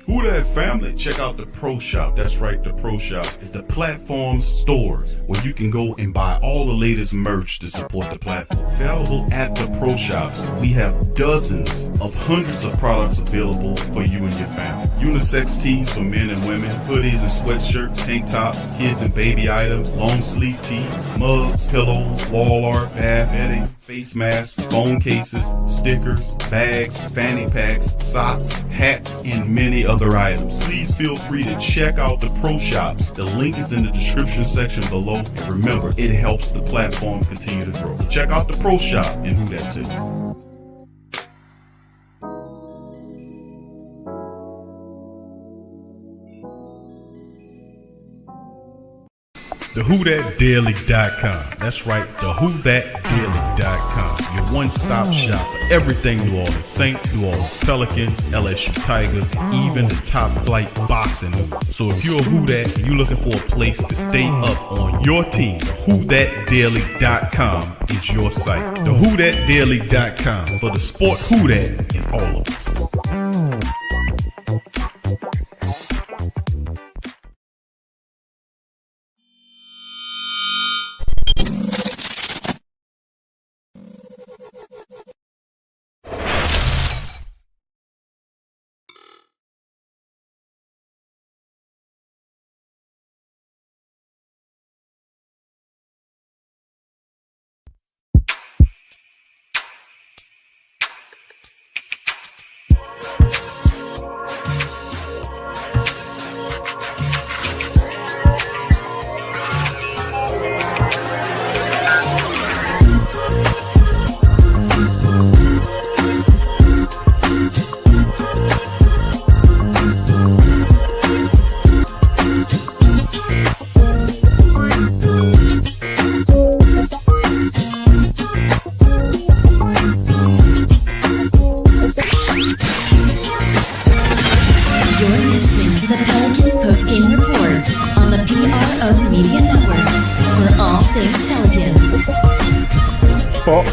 Who that family? Check out the Pro Shop. That's right, the Pro Shop is the platform store where you can go and buy all the latest merch to support the platform. Available at the Pro Shops, we have dozens of hundreds of products available for you and your family. Unisex tees for men and women, hoodies and sweatshirts, tank tops, kids and baby items, long sleeve tees, mugs, pillows, wall art, bath bedding, face masks, phone cases, stickers, bags, fanny packs, socks, hats, and many other items. Please feel free to check out the Pro Shops. The link is in the description section below. And remember, it helps the platform continue to grow. Check out the Pro Shop and who that too. TheWhoThatDaily.com. That's right, TheWhoThatDaily.com. Your one-stop shop for everything New Orleans Saints, New Orleans Pelicans, LSU Tigers, even the top flight boxing news. So if you're a Who That and you're looking for a place to stay up on your team, TheWhoThatDaily.com is your site. TheWhoThatDaily.com for the sport Who That in all of us.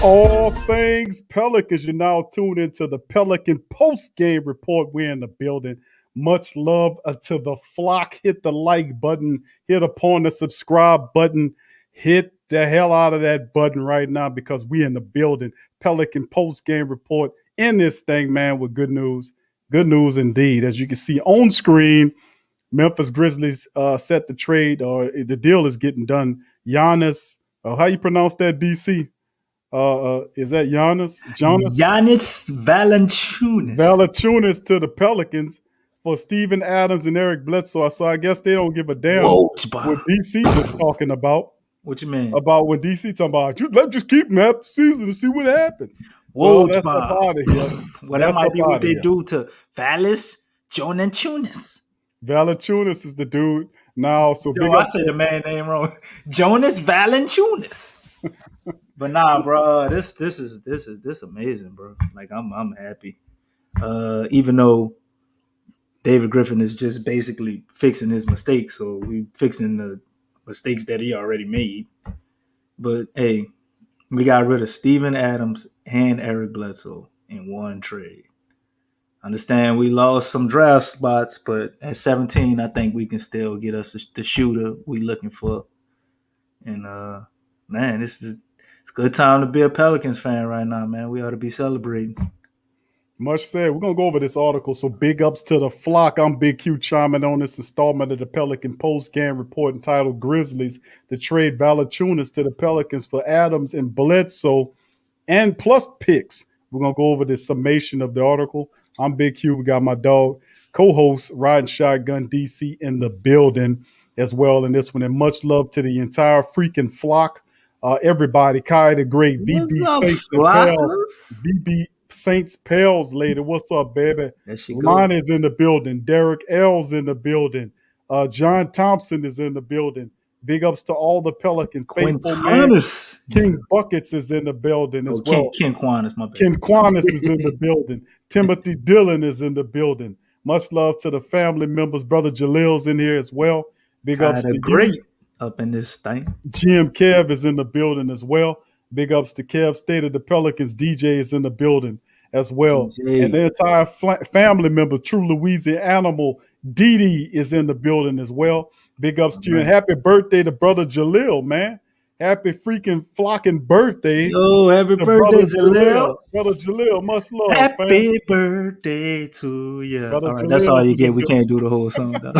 All things Pelicans, you're now tuned into the Pelican post-game report. We're in the building. Much love to the flock. Hit the like button. Hit upon the subscribe button. Hit the hell out of that button right now because we're in the building. Pelican post-game report in this thing, man, with good news. Good news indeed. As you can see on screen, Memphis Grizzlies set the trade, or the deal is getting done. Jonas, how you pronounce that, DC? Is that Jonas Valanciunas. Valanciunas to the Pelicans for Steven Adams and Eric Bledsoe. So I guess they don't give a damn what DC was talking about. What you mean? About when DC talking about, let's just keep them half the season and see what happens. Well, that's up out of here. Well, that might be what they do to Valanciunas. Valanciunas is the dude now. So I said the man name wrong. Jonas Valanciunas. But nah, bro, this is amazing, bro. Like I'm happy. Even though David Griffin is just basically fixing his mistakes, so we fixing the mistakes that he already made. But hey, we got rid of Steven Adams and Eric Bledsoe in one trade. Understand we lost some draft spots, but at 17, I think we can still get us the shooter we looking for. And man, it's a good time to be a Pelicans fan right now, man. We ought to be celebrating. Much said. We're going to go over this article, so big ups to the flock. I'm Big Q chiming on this installment of the Pelican post-game report entitled Grizzlies to trade Valanciunas to the Pelicans for Adams and Bledsoe and plus picks. We're going to go over the summation of the article. I'm Big Q. We got my dog, co-host, Riding Shotgun DC in the building as well in this one. And much love to the entire freaking flock. Everybody, Kai the Great, VB Saints Pels lady. What's up, baby? Lonnie's in the building. Derek L's in the building. John Thompson is in the building. Big ups to all the Pelican faithful, man. King Buckets is in the building as well. Ken Quanis, my bad. Ken Quanis is in the building. Timothy Dillon is in the building. Much love to the family members. Brother Jalil's in here as well. Big ups to you. Up in this thing. GM Kev is in the building as well. Big ups to Kev. State of the Pelicans DJ is in the building as well. And DJ. the entire family member, True Louisiana Animal, Dee Dee is in the building as well. Big ups All to you. And right. happy birthday to brother Jalil, man. Happy freaking flocking birthday Yo, happy to brother birthday, Jaleel. Jalil. Brother Jalil, much love, fam. Happy birthday to you. Brother All right, that's all Jalil's you in the get. We building. can't do the whole song though.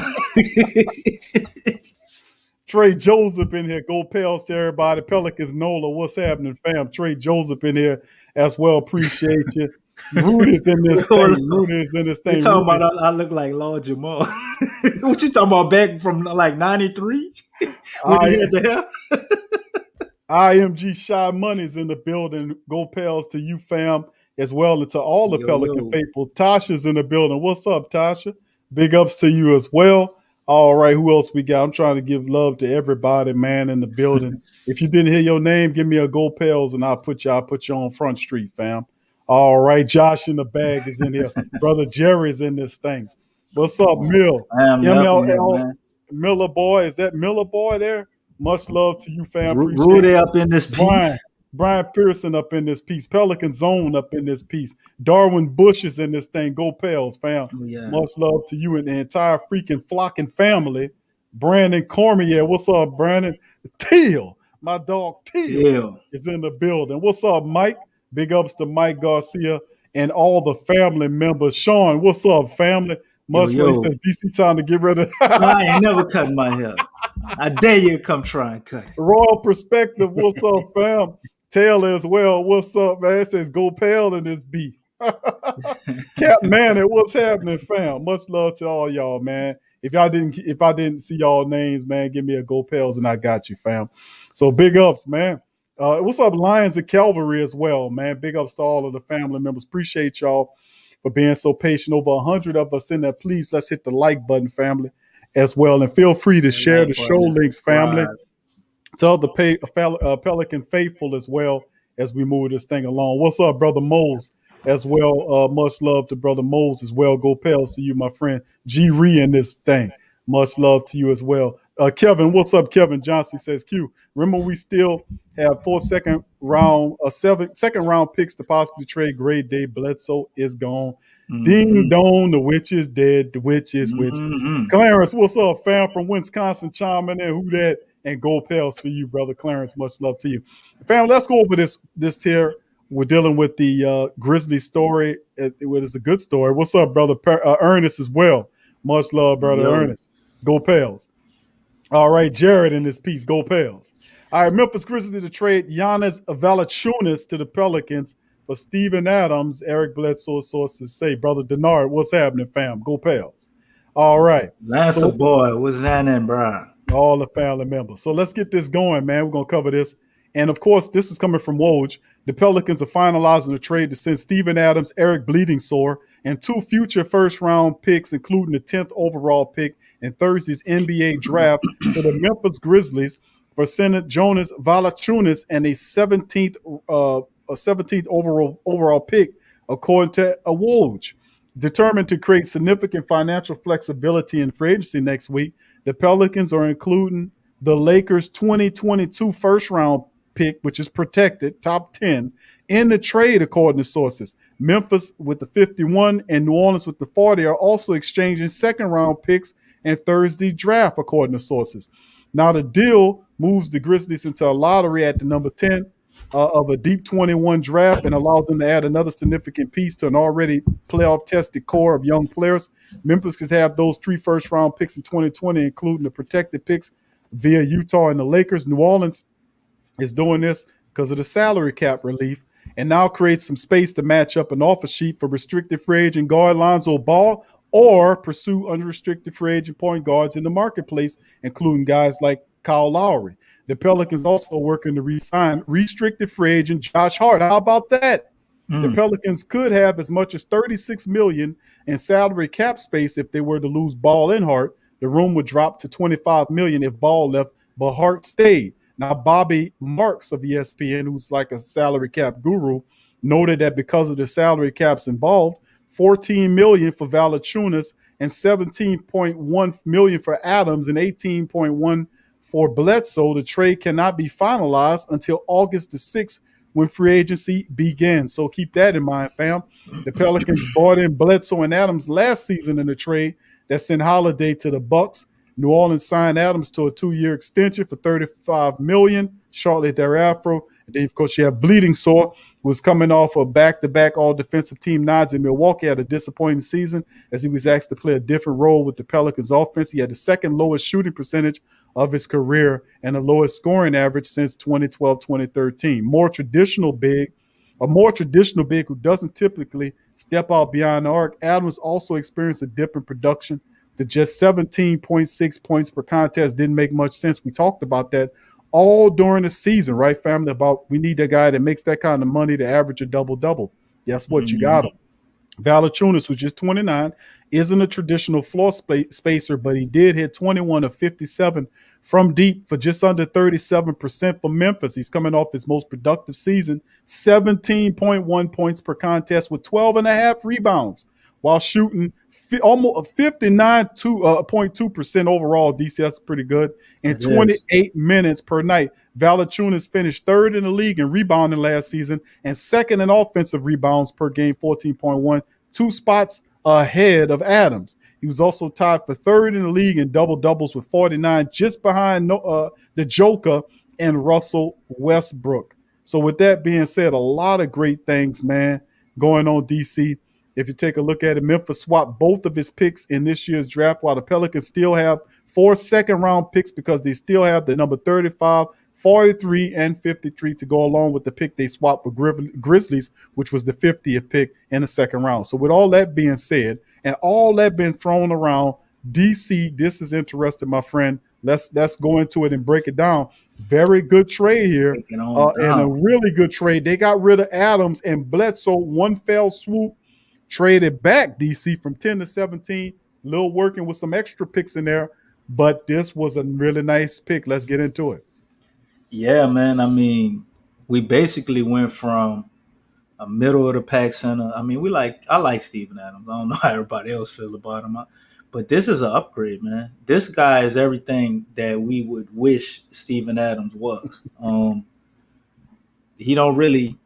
Trey Joseph in here. Go Pels to everybody. Pelicans Nola. What's happening, fam? Trey Joseph in here as well. Appreciate you. Rudy's in this Hold thing. on. Rudy's in this You thing. talking Rudy. about I look like Lord Jamal? What you talking about back from like '93 when he had the hair? IMG Shy Money's in the building. Go Pels to you, fam, as well as to all the Pelican Yo. faithful. Tasha's in the building. What's up, Tasha? Big ups to you as well. All right, who else we got? I'm trying to give love to everybody, man, in the building. If you didn't hear your name, give me a Go Pels and I'll put you on Front Street, fam. All right, Josh in the bag is in here. Brother Jerry's in this thing. What's up, Mill? I'm MLL man. Miller boy. Is that Miller boy there? Much love to you, fam. Appreciate Rudy you. up in this piece. Brian Pearson up in this piece. Pelican Zone up in this piece. Darwin Bush is in this thing. Go Pels, fam. Oh, yeah. Much love to you and the entire freaking flocking family. Brandon Cormier. What's up, Brandon? Teal. My dog Teal is in the building. What's up, Mike? Big ups to Mike Garcia and all the family members. Sean, what's up, family? Much love. He says DC time to get rid of. I ain't never cutting my hair. I dare you to come try and cut it. Royal Perspective, what's up, fam? Taylor as well, what's up, man? It says go Pale in this beat. Cap Manning, what's happening, fam? Much love to all y'all, man. If I didn't see y'all names, man, give me a Go Pels and I got you, fam. So big ups, man. What's up, Lions and Calvary as well, man? Big ups to all of the family members. Appreciate y'all for being so patient. Over 100 of us in there. Please, let's hit the like button, family, as well. And feel free to share the show links, family, to other Pelican faithful as well as we move this thing along. What's up, Brother Moles, as well? Much love to Brother Moles as well. Go Pels to you, my friend. G. Ree in this thing. Much love to you as well. Kevin, what's up, Kevin Johnson says, Q, remember we still have 4 second round picks to possibly trade. Great day. Bledsoe is gone. Mm-hmm. Ding dong, the witch is dead. The witch is witch. Mm-hmm. Clarence, what's up, fam from Wisconsin? Chiming in. Who that? And Go Pels for you, brother Clarence. Much love to you. Fam, let's go over this tier. We're dealing with the Grizzlies story. It's a good story. What's up, brother Ernest as well? Much love, brother Ernest. Go Pels. All right, Jared in this piece. Go Pels. All right, Memphis Grizzlies to trade Jonas Valanciunas to the Pelicans for Steven Adams. Eric Bledsoe sources say, brother Denard, what's happening, fam? Go Pels. All right. That's boy. What's happening, bro? All the family members. So let's get this going, man. We're going to cover this. And, of course, this is coming from Woj. The Pelicans are finalizing the trade to send Steven Adams, Eric Bledsoe, and 2 future first-round picks, including the 10th overall pick in Thursday's NBA draft, to the Memphis Grizzlies for Senator Jonas Valanciunas and a 17th overall pick, according to Woj. Determined to create significant financial flexibility in free agency next week, the Pelicans are including the Lakers' 2022 first-round pick, which is protected, top 10, in the trade, according to sources. Memphis with the 51 and New Orleans with the 40 are also exchanging second-round picks in Thursday's draft, according to sources. Now, the deal moves the Grizzlies into a lottery at the number 10 of a deep 21 draft and allows them to add another significant piece to an already playoff-tested core of young players. Memphis could have those 3 first-round picks in 2020, including the protected picks via Utah and the Lakers. New Orleans is doing this because of the salary cap relief and now creates some space to match up an offer sheet for restricted free agent guard Lonzo Ball or pursue unrestricted free agent point guards in the marketplace, including guys like Kyle Lowry. The Pelicans also working to re-sign restricted free agent Josh Hart. How about that? The Pelicans could have as much as $36 million in salary cap space if they were to lose Ball and Hart. The room would drop to $25 million if Ball left, but Hart stayed. Now, Bobby Marks of ESPN, who's like a salary cap guru, noted that because of the salary caps involved, $14 million for Valanciunas and $17.1 million for Adams and $18.1 for Bledsoe, the trade cannot be finalized until August the 6th, when free agency begins. So keep that in mind, fam. The Pelicans brought in Bledsoe and Adams last season in a trade that sent Holiday to the Bucks. New Orleans signed Adams to a 2-year extension for $35 million shortly thereafter. And then, of course, you have Bleeding Sore, who was coming off a back-to-back all-defensive team nods in Milwaukee. Had a disappointing season as he was asked to play a different role with the Pelicans offense. He had the second lowest shooting percentage of his career and the lowest scoring average since 2012-2013. A more traditional big who doesn't typically step out beyond the arc. Adams also experienced a dip in production to just 17.6 points per contest. Didn't make much sense. We talked about that all during the season, right, family? About we need a guy that makes that kind of money to average a double-double. Guess what? You got him. Valanciunas, who's just 29, isn't a traditional floor spacer, but he did hit 21 of 57 from deep for just under 37% for Memphis. He's coming off his most productive season, 17.1 points per contest with 12.5 rebounds while shooting almost 59.2% overall. DC, that's pretty good. And 28 minutes per night. Valanciunas finished third in the league in rebounding last season and second in offensive rebounds per game, 14.1, 2 spots ahead of Adams. He was also tied for third in the league in double-doubles with 49, just behind the Joker and Russell Westbrook. So with that being said, a lot of great things, man, going on, DC. If you take a look at it, Memphis swapped both of his picks in this year's draft, while the Pelicans still have 4 second-round picks because they still have the number 35, 43, and 53 to go along with the pick they swapped with Grizzlies, which was the 50th pick in the second round. So with all that being said and all that being thrown around, DC, this is interesting, my friend. Let's go into it and break it down. Very good trade here, and a really good trade. They got rid of Adams and Bledsoe, one fell swoop. Traded back, DC, from 10 to 17. Little working with some extra picks in there, but this was a really nice pick. Let's get into it. Yeah, man. I mean, we basically went from a middle of the pack center. I mean, I like Steven Adams. I don't know how everybody else feels about him, but this is an upgrade, man. This guy is everything that we would wish Steven Adams was. He don't really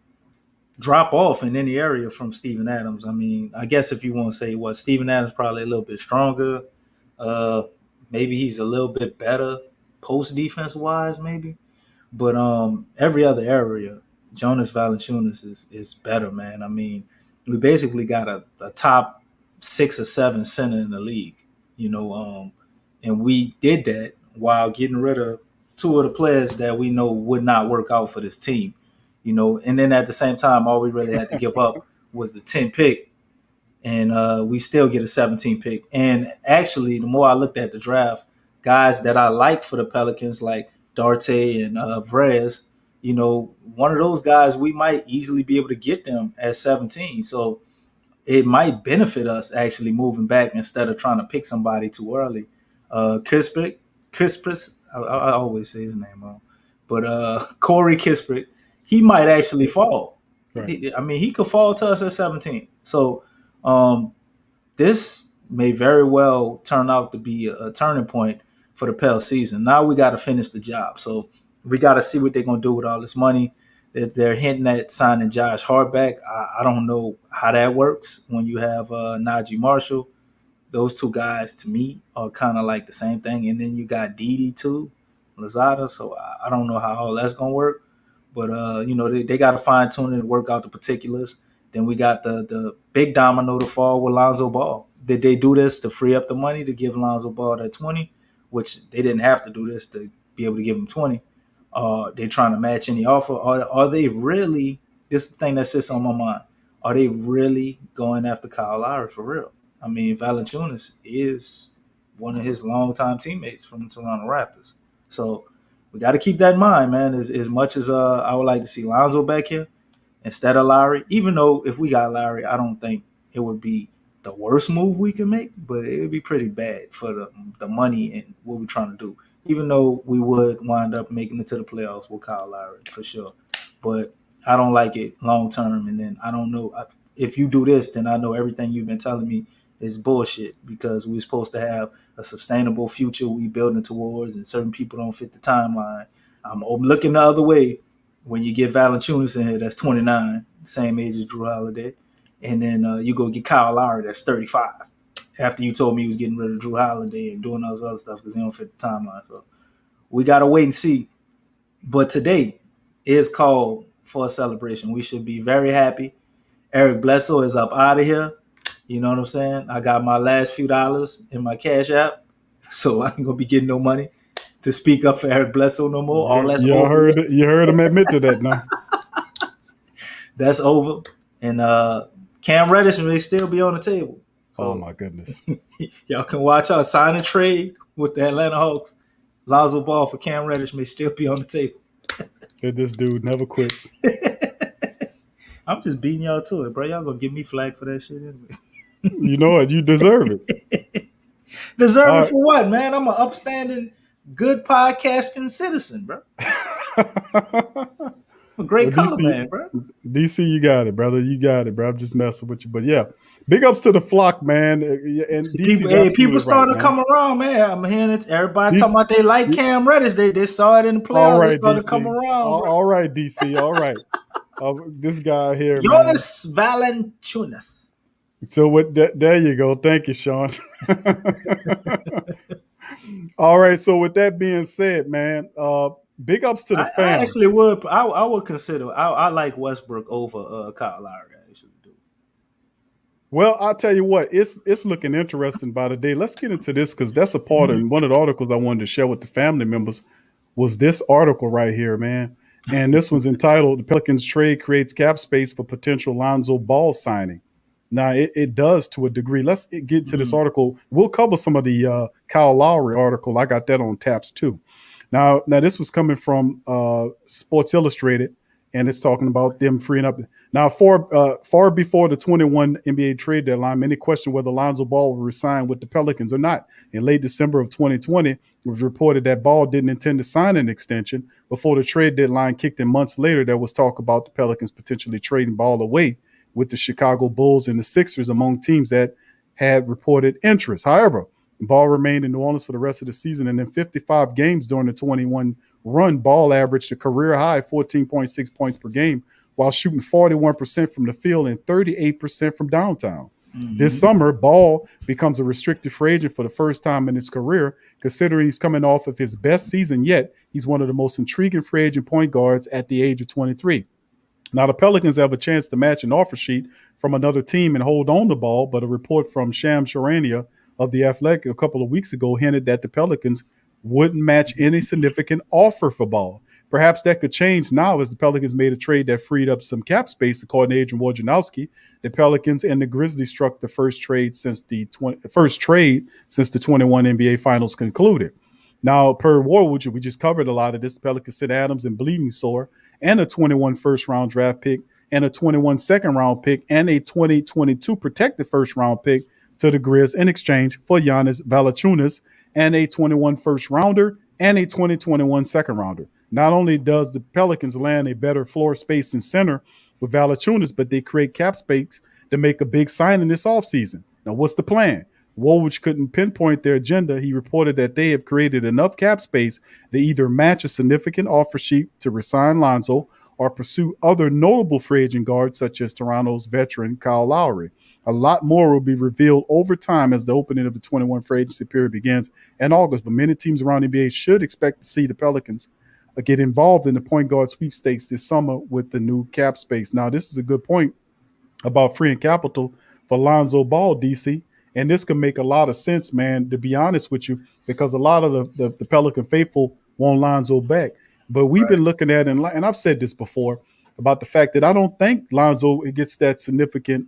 drop off in any area from Steven Adams. I mean, I guess if you want to say what Steven Adams probably a little bit stronger, maybe he's a little bit better post defense wise, maybe. But every other area, Jonas Valanciunas is better, man. I mean, we basically got a top 6 or 7 center in the league, and we did that while getting rid of 2 of the players that we know would not work out for this team. And then at the same time, all we really had to give up was the 10 pick, and we still get a 17 pick. And actually, the more I looked at the draft, guys that I like for the Pelicans, like Darte and Vrez, one of those guys, we might easily be able to get them at 17. So it might benefit us actually moving back instead of trying to pick somebody too early. Kispert, I always say his name wrong, but Corey Kispert, he might actually fall. Right. He could fall to us at 17. So this may very well turn out to be a turning point for the Pel season. Now we got to finish the job. So we got to see what they're going to do with all this money. They're hinting at signing Josh Hart back. I don't know how that works when you have Najee Marshall. Those 2 guys, to me, are kind of like the same thing. And then you got Dede too, Lazada. So I don't know how all that's going to work. But, they got to fine-tune it and work out the particulars. Then we got the big domino to fall with Lonzo Ball. Did they do this to free up the money to give Lonzo Ball that 20, which they didn't have to do this to be able to give him 20? They're trying to match any offer. Are they really – this is the thing that sits on my mind. Are they really going after Kyle Lowry for real? I mean, Valanciunas is one of his longtime teammates from the Toronto Raptors. So – we got to keep that in mind, man, as much as I would like to see Lonzo back here instead of Lowry. Even though if we got Lowry, I don't think it would be the worst move we can make, but it would be pretty bad for the money and what we're trying to do. Even though we would wind up making it to the playoffs with Kyle Lowry, for sure. But I don't like it long term. And then I don't know. If you do this, then I know everything you've been telling me is bullshit, because we're supposed to have a sustainable future we building towards, and certain people don't fit the timeline. I'm looking the other way when you get Valanciunas in here, that's 29, same age as Drew Holiday, and then you go get Kyle Lowry, that's 35. After you told me he was getting rid of Drew Holiday and doing all this other stuff because he don't fit the timeline, so we gotta wait and see. But today is called for a celebration. We should be very happy. Eric Bledsoe is up out of here. You know what I'm saying? I got my last few dollars in my Cash App, so I ain't gonna be getting no money to speak up for Eric Bledsoe no more. All that's over. You heard him admit to that now. That's over. And Cam Reddish may still be on the table. So oh my goodness. y'all can watch out. Sign a trade with the Atlanta Hawks. Lonzo Ball for Cam Reddish may still be on the table. This dude never quits. I'm just beating y'all to it, bro. Y'all gonna give me flag for that shit anyway. You know what? You deserve it. Deserve it for what, man? I'm an upstanding, good podcasting citizen, bro. A great color man, bro. DC, you got it, brother. You got it, bro. I'm just messing with you. But yeah, big ups to the flock, man. And people starting to come around, man. I'm hearing it. Everybody talking about they like Cam Reddish. They saw it in the playoffs. All right, they started DC. to come around. All right, DC. All right. This guy here, Jonas Valanciunas. So there you go. Thank you, Sean. All right. So with that being said, man, big ups to the fam. I actually would. I would consider. I like Westbrook over Kyle Lowry. I actually do. Well, I'll tell you what. It's looking interesting by the day. Let's get into this because that's a part of one of the articles I wanted to share with the family members. Was this article right here, man? And this one's entitled "The Pelicans Trade Creates Cap Space for Potential Lonzo Ball Signing." Now, it does to a degree. Let's get to this article. We'll cover some of the Kyle Lowry article. I got that on taps too. Now this was coming from Sports Illustrated, and it's talking about them freeing up. Now, far before the 21 NBA trade deadline, many questioned whether Lonzo Ball would resign with the Pelicans or not. In late December of 2020, it was reported that Ball didn't intend to sign an extension. Before the trade deadline kicked in months later, there was talk about the Pelicans potentially trading Ball away with the Chicago Bulls and the Sixers among teams that had reported interest. However, Ball remained in New Orleans for the rest of the season, and in 55 games during the 21 run, Ball averaged a career high 14.6 points per game while shooting 41% from the field and 38% from downtown. Mm-hmm. This summer, Ball becomes a restricted free agent for the first time in his career. Considering he's coming off of his best season yet, he's one of the most intriguing free agent point guards at the age of 23. Now, the Pelicans have a chance to match an offer sheet from another team and hold on to Ball, but a report from Sham Charania of The Athletic a couple of weeks ago hinted that the Pelicans wouldn't match any significant offer for Ball. Perhaps that could change now as the Pelicans made a trade that freed up some cap space, according to Adrian Wojnarowski. The Pelicans and the Grizzlies struck the first trade since the 21 NBA Finals concluded. Now, per Warwood, we just covered a lot of this. The Pelicans sent Adams and Bleeding Sore and a 21 first-round draft pick and a 21 second-round pick and a 2022 protected first-round pick to the Grizz in exchange for Jonas Valanciunas and a 21 first-rounder and a 2021 second-rounder. Not only does the Pelicans land a better floor space and center with Valanciunas, but they create cap space to make a big signing this offseason. Now, what's the plan? Woj couldn't pinpoint their agenda. He reported that they have created enough cap space to either match a significant offer sheet to resign Lonzo or pursue other notable free agent guards such as Toronto's veteran Kyle Lowry. A lot more will be revealed over time as the opening of the 21 free agency period begins in August, but many teams around the NBA should expect to see the Pelicans get involved in the point guard sweepstakes this summer with the new cap space. Now, this is a good point about freeing capital for Lonzo Ball, DC. And this can make a lot of sense, man, to be honest with you, because a lot of the Pelican faithful want Lonzo back. But we've been looking at, and I've said this before, about the fact that I don't think Lonzo gets that significant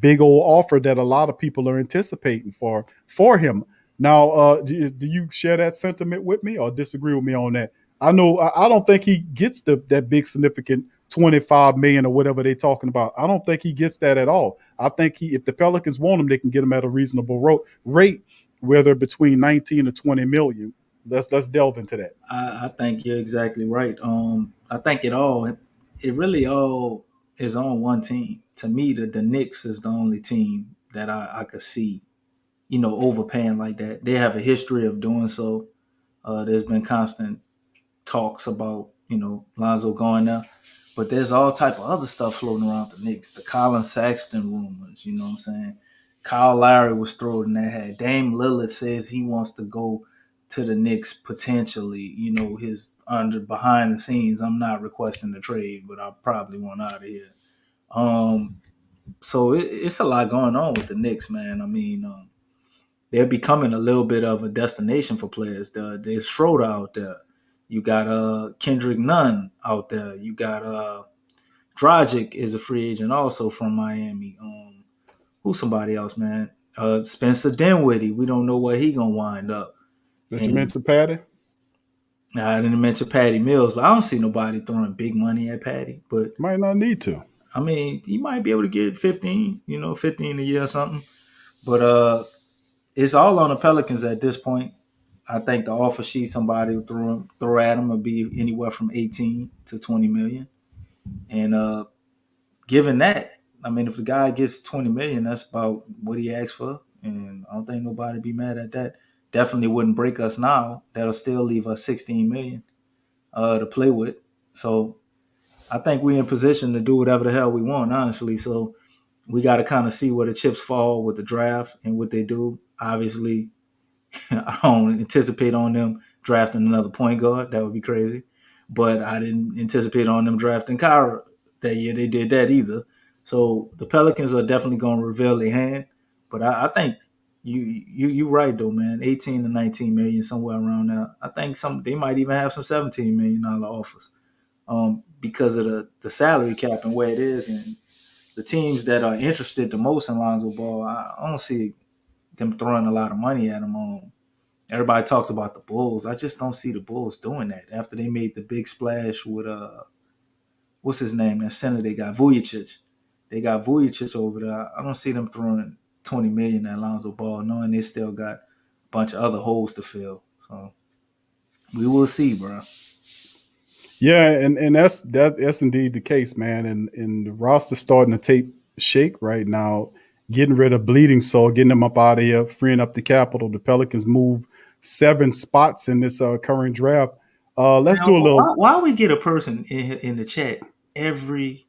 big old offer that a lot of people are anticipating for him. Now, do you share that sentiment with me or disagree with me on that? I know I don't think he gets that big significant $25 million or whatever they're talking about. I don't think he gets that at all. I think if the Pelicans want him, they can get him at a reasonable rate, whether between 19 to 20 million. Let's delve into that. I think you're exactly right. I think it really all is on one team. To me, the Knicks is the only team that I could see, overpaying like that. They have a history of doing so. There's been constant talks about Lonzo going there. But there's all type of other stuff floating around the Knicks. The Colin Sexton rumors, you know what I'm saying? Kyle Lowry was thrown in that hat. Dame Lillard says he wants to go to the Knicks potentially. His behind the scenes. I'm not requesting the trade, but I probably want out of here. So it's a lot going on with the Knicks, man. I mean, they're becoming a little bit of a destination for players. There's Schroeder out there. You got Kendrick Nunn out there. You got Dragic is a free agent also from Miami. Who's somebody else, man? Spencer Dinwiddie. We don't know where he gonna wind up. Did you mention Patty? I didn't mention Patty Mills, but I don't see nobody throwing big money at Patty. But might not need to. I mean, you might be able to get 15, 15 a year or something. But it's all on the Pelicans at this point. I think the offer sheet somebody would throw at them would be anywhere from 18 to 20 million. And given that, I mean, if the guy gets 20 million, that's about what he asked for. And I don't think nobody be mad at that. Definitely wouldn't break us now. That'll still leave us 16 million to play with. So I think we're in position to do whatever the hell we want, honestly. So we got to kind of see where the chips fall with the draft and what they do. Obviously, I don't anticipate on them drafting another point guard. That would be crazy. But I didn't anticipate on them drafting Kyra that year. They did that either. So the Pelicans are definitely going to reveal their hand. But I think you right though, man. 18 to 19 million, somewhere around there. I think they might even have some $17 million offers because of the salary cap and where it is, and the teams that are interested the most in Lonzo Ball. I don't see them throwing a lot of money at him. Everybody talks about the Bulls. I just don't see the Bulls doing that after they made the big splash with what's his name? That center they got, Vujicic. They got Vujicic over there. I don't see them throwing 20 million at Lonzo Ball, knowing they still got a bunch of other holes to fill. So we will see, bro. Yeah, and that's indeed the case, man. And the roster's starting to take shape right now, getting rid of Bleeding Soul, getting them up out of here, freeing up the capital. The Pelicans move 7 spots in this current draft. Let's do a little. Why we get a person in the chat every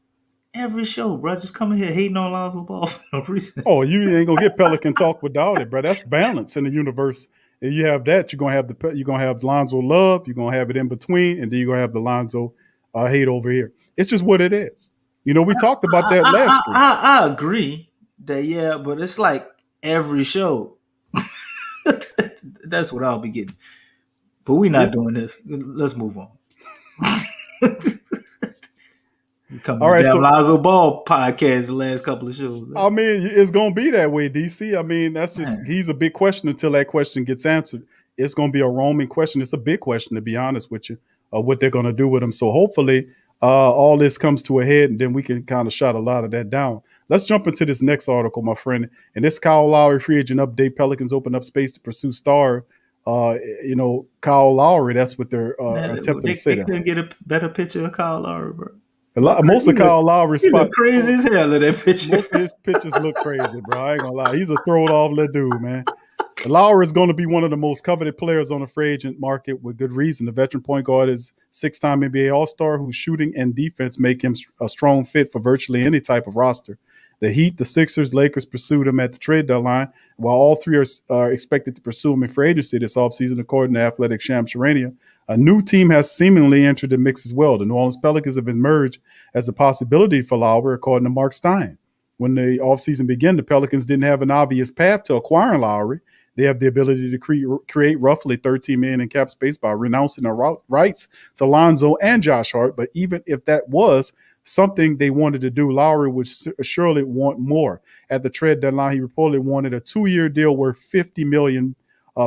show, bro? Just coming here hating on Lonzo Ball for no reason. Oh, you ain't gonna get Pelican talk without it, bro. That's balance in the universe. And you have that, you're gonna have Lonzo love, you're gonna have it in between, and then you're gonna have the Lonzo hate over here. It's just what it is. We talked about that last year. I agree that, yeah, but it's like every show. That's what I'll be getting. But we're not doing this. Let's move on. All right, so Lonzo Ball podcast the last couple of shows. I mean, it's gonna be that way, DC. I mean, that's just he's a big question until that question gets answered. It's gonna be a roaming question. It's a big question, to be honest with you, what they're gonna do with him. So hopefully, all this comes to a head, and then we can kind of shut a lot of that down. Let's jump into this next article, my friend. And this Kyle Lowry free agent update. Pelicans open up space to pursue star. Kyle Lowry. That's what they're attempting to say. They couldn't get a better picture of Kyle Lowry, bro. Most of Kyle Lowry's spot crazy as hell in that picture. Most of his pictures look crazy, bro. I ain't gonna lie. He's a throw it off little dude, man. Lowry is going to be one of the most coveted players on the free agent market with good reason. The veteran point guard is 6-time NBA All-Star whose shooting and defense make him a strong fit for virtually any type of roster. The Heat, the Sixers, Lakers pursued him at the trade deadline, while all three are expected to pursue him in free agency this offseason, according to Athletic Shams Charania. A new team has seemingly entered the mix as well. The New Orleans Pelicans have emerged as a possibility for Lowry, according to Mark Stein. When the offseason began, the Pelicans didn't have an obvious path to acquiring Lowry. They have the ability to create roughly $13 million in cap space by renouncing their rights to Lonzo and Josh Hart. But even if that was something they wanted to do, Lowry would surely want more. At the trade deadline, he reportedly wanted a 2-year deal worth $50 million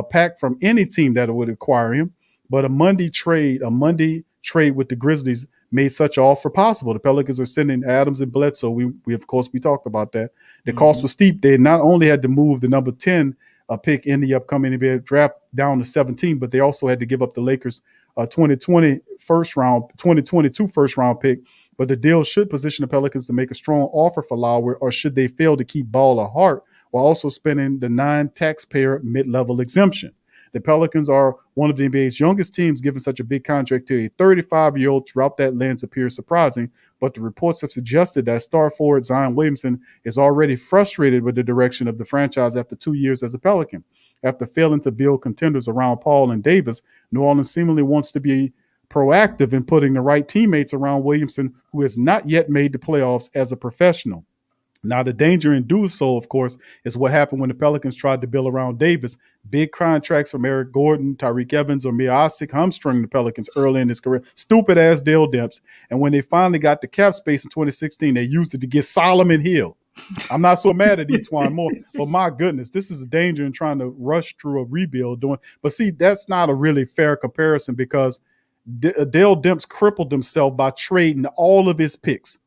packed from any team that would acquire him. But a Monday trade with the Grizzlies made such an offer possible. The Pelicans are sending Adams and Bledsoe. We of course, we talked about that. The cost was steep. They not only had to move the number 10 pick in the upcoming NBA draft down to 17, but they also had to give up the Lakers 2022 first round pick. But the deal should position the Pelicans to make a strong offer for Lowry, or should they fail to keep Ball or Hart, while also spending the non-taxpayer mid-level exemption. The Pelicans are one of the NBA's youngest teams, giving such a big contract to a 35-year-old throughout that lens appears surprising, but the reports have suggested that star forward Zion Williamson is already frustrated with the direction of the franchise after 2 years as a Pelican. After failing to build contenders around Paul and Davis, New Orleans seemingly wants to be proactive in putting the right teammates around Williamson, who has not yet made the playoffs as a professional. Now, the danger in doing so, of course, is what happened when the Pelicans tried to build around Davis. Big contracts from Eric Gordon, Tariq Evans, or Mia Osik hamstrung the Pelicans early in his career. Stupid-ass Dale Demps. And when they finally got the cap space in 2016, they used it to get Solomon Hill. I'm not so mad at Etwan Moore, but my goodness, this is a danger in trying to rush through a rebuild. But see, that's not a really fair comparison because Dale Demps crippled himself by trading all of his picks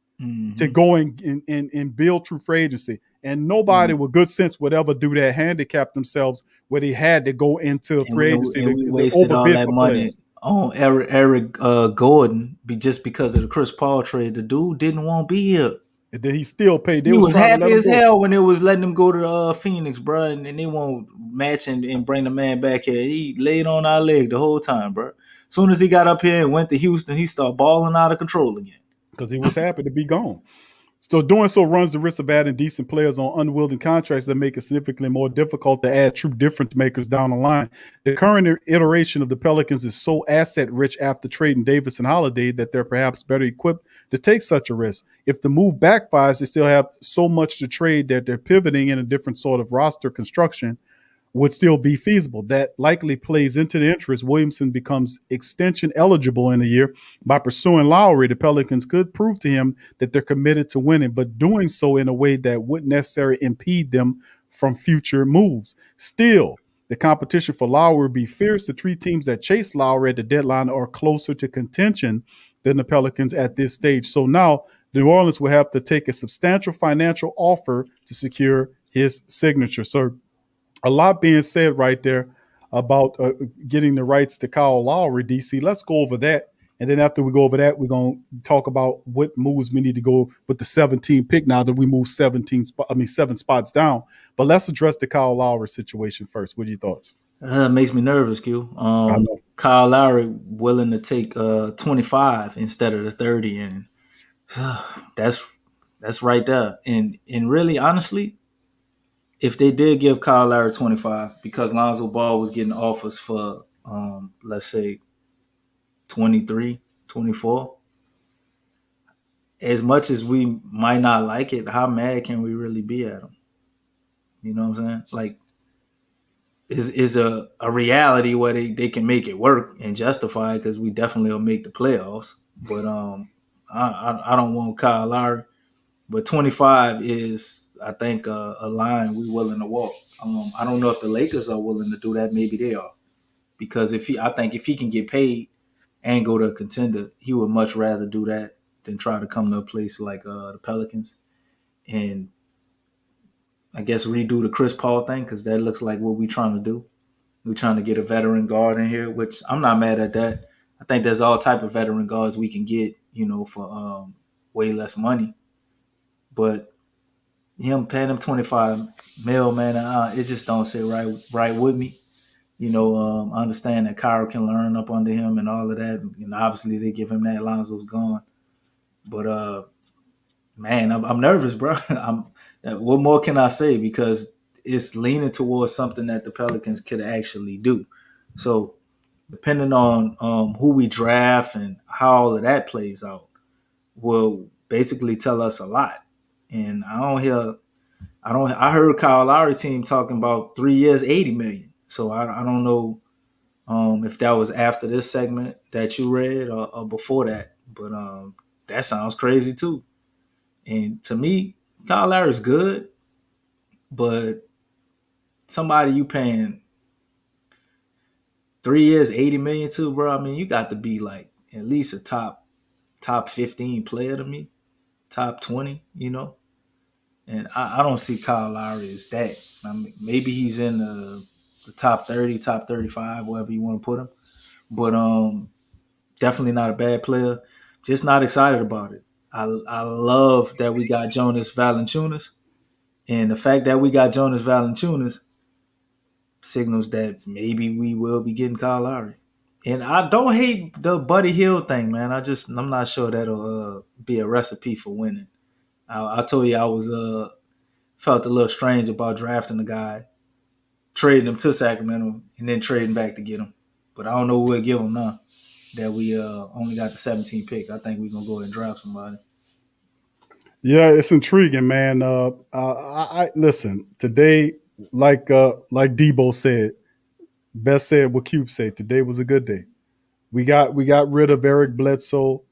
to go and build through free agency. And nobody with good sense would ever do that, handicap themselves where they had to go into free agency. And we wasted all that money on Eric Gordon just because of the Chris Paul trade. The dude didn't want to be here. And then he still paid. He was happy as hell when it was letting him go to Phoenix, bro, and they won't match and bring the man back here. He laid on our leg the whole time, bro. As soon as he got up here and went to Houston, he started balling out of control again. Because he was happy to be gone. So doing so runs the risk of adding decent players on unwielding contracts that make it significantly more difficult to add true difference makers down the line. The current iteration of the Pelicans is so asset rich after trading Davis and Holiday that they're perhaps better equipped to take such a risk. If the move backfires, they still have so much to trade that they're pivoting in a different sort of roster construction would still be feasible. That likely plays into the interest. Williamson becomes extension eligible in a year. By pursuing Lowry, the Pelicans could prove to him that they're committed to winning, but doing so in a way that wouldn't necessarily impede them from future moves. Still, the competition for Lowry would be fierce. The three teams that chase Lowry at the deadline are closer to contention than the Pelicans at this stage. So now New Orleans will have to take a substantial financial offer to secure his signature. So a lot being said right there about getting the rights to Kyle Lowry, DC. Let's go over that. And then after we go over that, we're going to talk about what moves we need to go with the 17 pick now that we move 7 spots down. But let's address the Kyle Lowry situation first. What are your thoughts? It makes me nervous, Q. Kyle Lowry willing to take 25 instead of the 30. And that's right there. And really, honestly, if they did give Kyle Lowry 25 because Lonzo Ball was getting offers for, let's say, 23, 24, as much as we might not like it, how mad can we really be at him? You know what I'm saying? Like, is a reality where they can make it work and justify it because we definitely will make the playoffs. But I don't want Kyle Lowry. But 25 is, I think, a line we're willing to walk. I don't know if the Lakers are willing to do that. Maybe they are. Because I think if he can get paid and go to a contender, he would much rather do that than try to come to a place like the Pelicans and I guess redo the Chris Paul thing because that looks like what we're trying to do. We're trying to get a veteran guard in here, which I'm not mad at that. I think there's all type of veteran guards we can get, for way less money. But him paying him 25 mil, man, it just don't sit right with me. I understand that Kyra can learn up under him and all of that. And obviously they give him that. Lonzo's gone. But, man, I'm nervous, bro. What more can I say? Because it's leaning towards something that the Pelicans could actually do. So depending on who we draft and how all of that plays out will basically tell us a lot. And I heard Kyle Lowry team talking about 3 years, $80 million. So I don't know if that was after this segment that you read or before that, but that sounds crazy too. And to me, Kyle Lowry's good, but somebody you paying 3 years, $80 million to, bro. I mean, you got to be like at least a top 15 player to me, top 20, And I don't see Kyle Lowry as that. I mean, maybe he's in the top 30, top 35, wherever you want to put him. But definitely not a bad player. Just not excited about it. I love that we got Jonas Valanciunas. And the fact that we got Jonas Valanciunas, signals that maybe we will be getting Kyle Lowry. And I don't hate the Buddy Hill thing, man. I'm not sure that'll be a recipe for winning. I told you I was felt a little strange about drafting a guy, trading him to Sacramento, and then trading back to get him. But I don't know who we'll give him now that we only got the 17th pick. I think we're gonna go ahead and draft somebody. Yeah, it's intriguing, man. I listen today, like Debo said, best said what Cube said. Today was a good day. We got rid of Eric Bledsoe.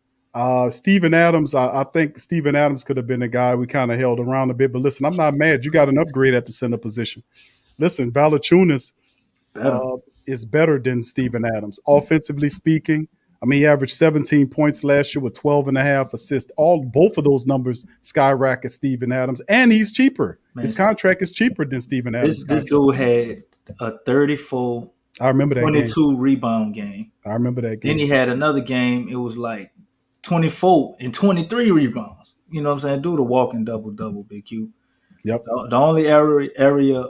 Steven Adams, I think Steven Adams could have been a guy we kind of held around a bit. But listen, I'm not mad. You got an upgrade at the center position. Listen, Valanciunas is better than Steven Adams. Offensively speaking, I mean, he averaged 17 points last year with 12 and a half assists. Both of those numbers skyrocket Steven Adams, and he's cheaper. Man, his contract is cheaper than Steven Adams. This dude had a 34 I remember that 22 game. Rebound game. I remember that game. Then he had another game. It was like 24 and 23 rebounds. You know what I'm saying? Dude, a walking double, Big Q. Yep. The only area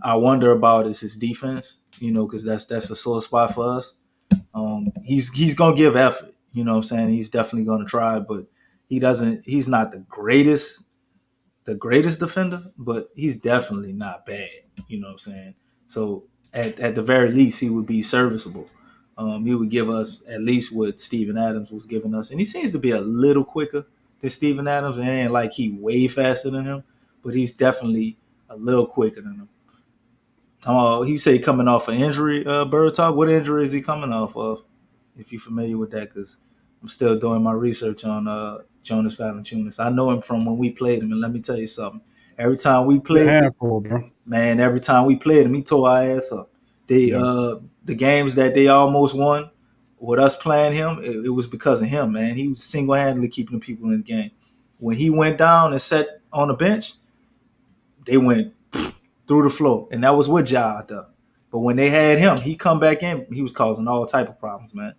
I wonder about is his defense. You know, because that's a sore spot for us. He's gonna give effort. You know what I'm saying? He's definitely gonna try, but he's not the greatest defender, but he's definitely not bad. You know what I'm saying? So at the very least, he would be serviceable. He would give us at least what Steven Adams was giving us, and he seems to be a little quicker than Steven Adams. And it ain't like he way faster than him, but he's definitely a little quicker than him. He said coming off an injury. Bird Talk, what injury is he coming off of? If you're familiar with that, because I'm still doing my research on Jonas Valanciunas. I know him from when we played him, and let me tell you something. Every time we played him, man, every time we played him, he tore our ass up. The games that they almost won with us playing him, it was because of him, man. He was single-handedly keeping the people in the game. When he went down and sat on the bench, they went through the floor, and that was with Ja out there. But when they had him, he come back in, he was causing all type of problems, man.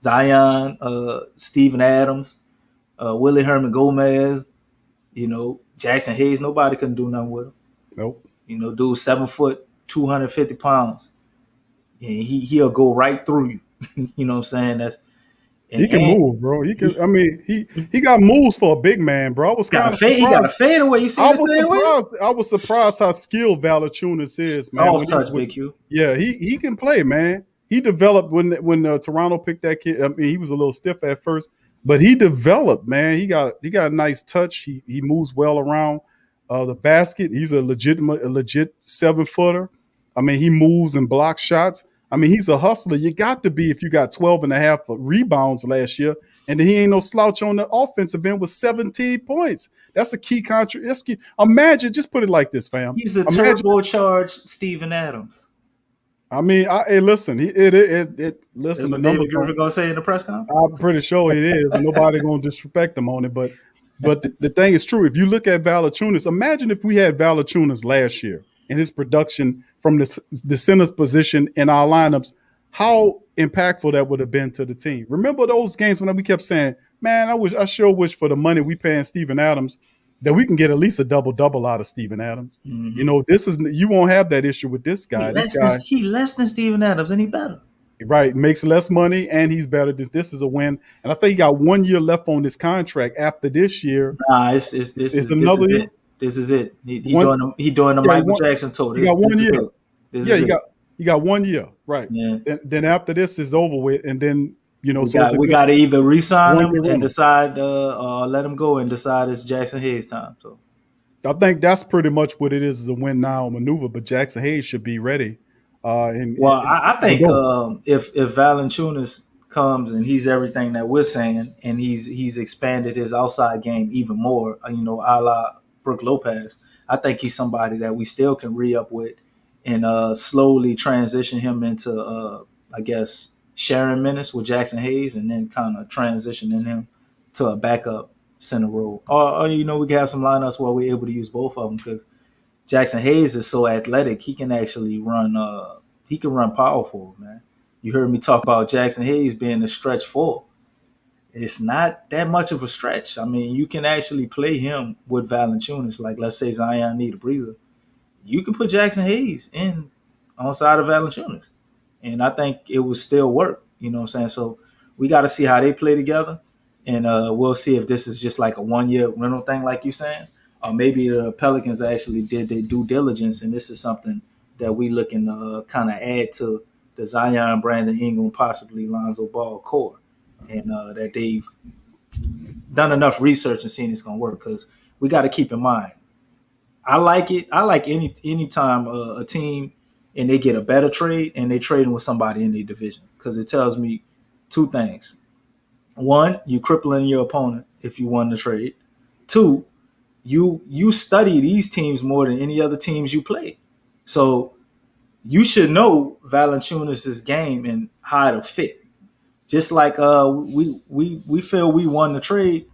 Zion, Steven Adams, Willie Herman Gomez, you know, Jackson Hayes, nobody couldn't do nothing with him. Nope. You know, dude, 7 foot, 250 pounds. And he'll go right through you. You know what I'm saying? He can move, bro. He can. I mean, he got moves for a big man, bro. I was kind of he got a fadeaway. You see I was surprised how skilled Valanciunas is, man. Soft touch, Big Q. Yeah, he can play, man. He developed when Toronto picked that kid. I mean, he was a little stiff at first, but he developed, man. He got a nice touch. He moves well around the basket. He's a legit 7-footer. I mean, he moves and blocks shots. I mean, he's a hustler. You got to be if you got 12 and a half rebounds last year, and he ain't no slouch on the offensive end with 17 points. That's a key contribution. Imagine, just put it like this, fam. He's a turbocharged Steven Adams. I mean, hey, listen, listen. The numbers you were gonna say in the press conference. I'm pretty sure it is, and nobody gonna disrespect him on it. But the thing is true. If you look at Valanciunas, imagine if we had Valanciunas last year and his production from the center position in our lineups, how impactful that would have been to the team. Remember those games when we kept saying, "Man, I sure wish for the money we paying Steven Adams that we can get at least a double out of Steven Adams." Mm-hmm. You know, you won't have that issue with this guy. He less than Steven Adams, and he better. Right, makes less money, and he's better. This is a win, and I think he got 1 year left on this contract. After this year, nah, this is another year. This is it. He doing the Michael Jackson tour. He got 1 year. You got 1 year, right? Yeah. Then after this is over with, and then we got to either re-sign him and decide, let him go and decide it's Jackson Hayes' time. So I think that's pretty much what it is a win now maneuver. But Jackson Hayes should be ready. I think if Valanciunas comes and he's everything that we're saying, and he's expanded his outside game even more, a la Brook Lopez, I think he's somebody that we still can re-up with and slowly transition him into, I guess, sharing minutes with Jackson Hayes, and then kind of transitioning him to a backup center role. Or we can have some lineups where we're able to use both of them, because Jackson Hayes is so athletic. He can actually run. He can run power forward, man. You heard me talk about Jackson Hayes being a stretch four. It's not that much of a stretch. I mean, you can actually play him with Valanciunas. Like, let's say Zion need a breather. You can put Jackson Hayes in outside of Valanciunas. And I think it would still work. You know what I'm saying? So we got to see how they play together. And we'll see if this is just like a 1-year rental thing, like you're saying. Or maybe the Pelicans actually did their due diligence, and this is something that we looking to kind of add to the Zion, Brandon Ingram, possibly Lonzo Ball core. And that they've done enough research and seen it's going to work, because we got to keep in mind, I like it. I like any time a team and they get a better trade and they trading with somebody in their division, because it tells me two things. One, you crippling your opponent if you won the trade. Two, you study these teams more than any other teams you play. So you should know Valanciunas' game and how it'll fit. Just like we feel we won the trade,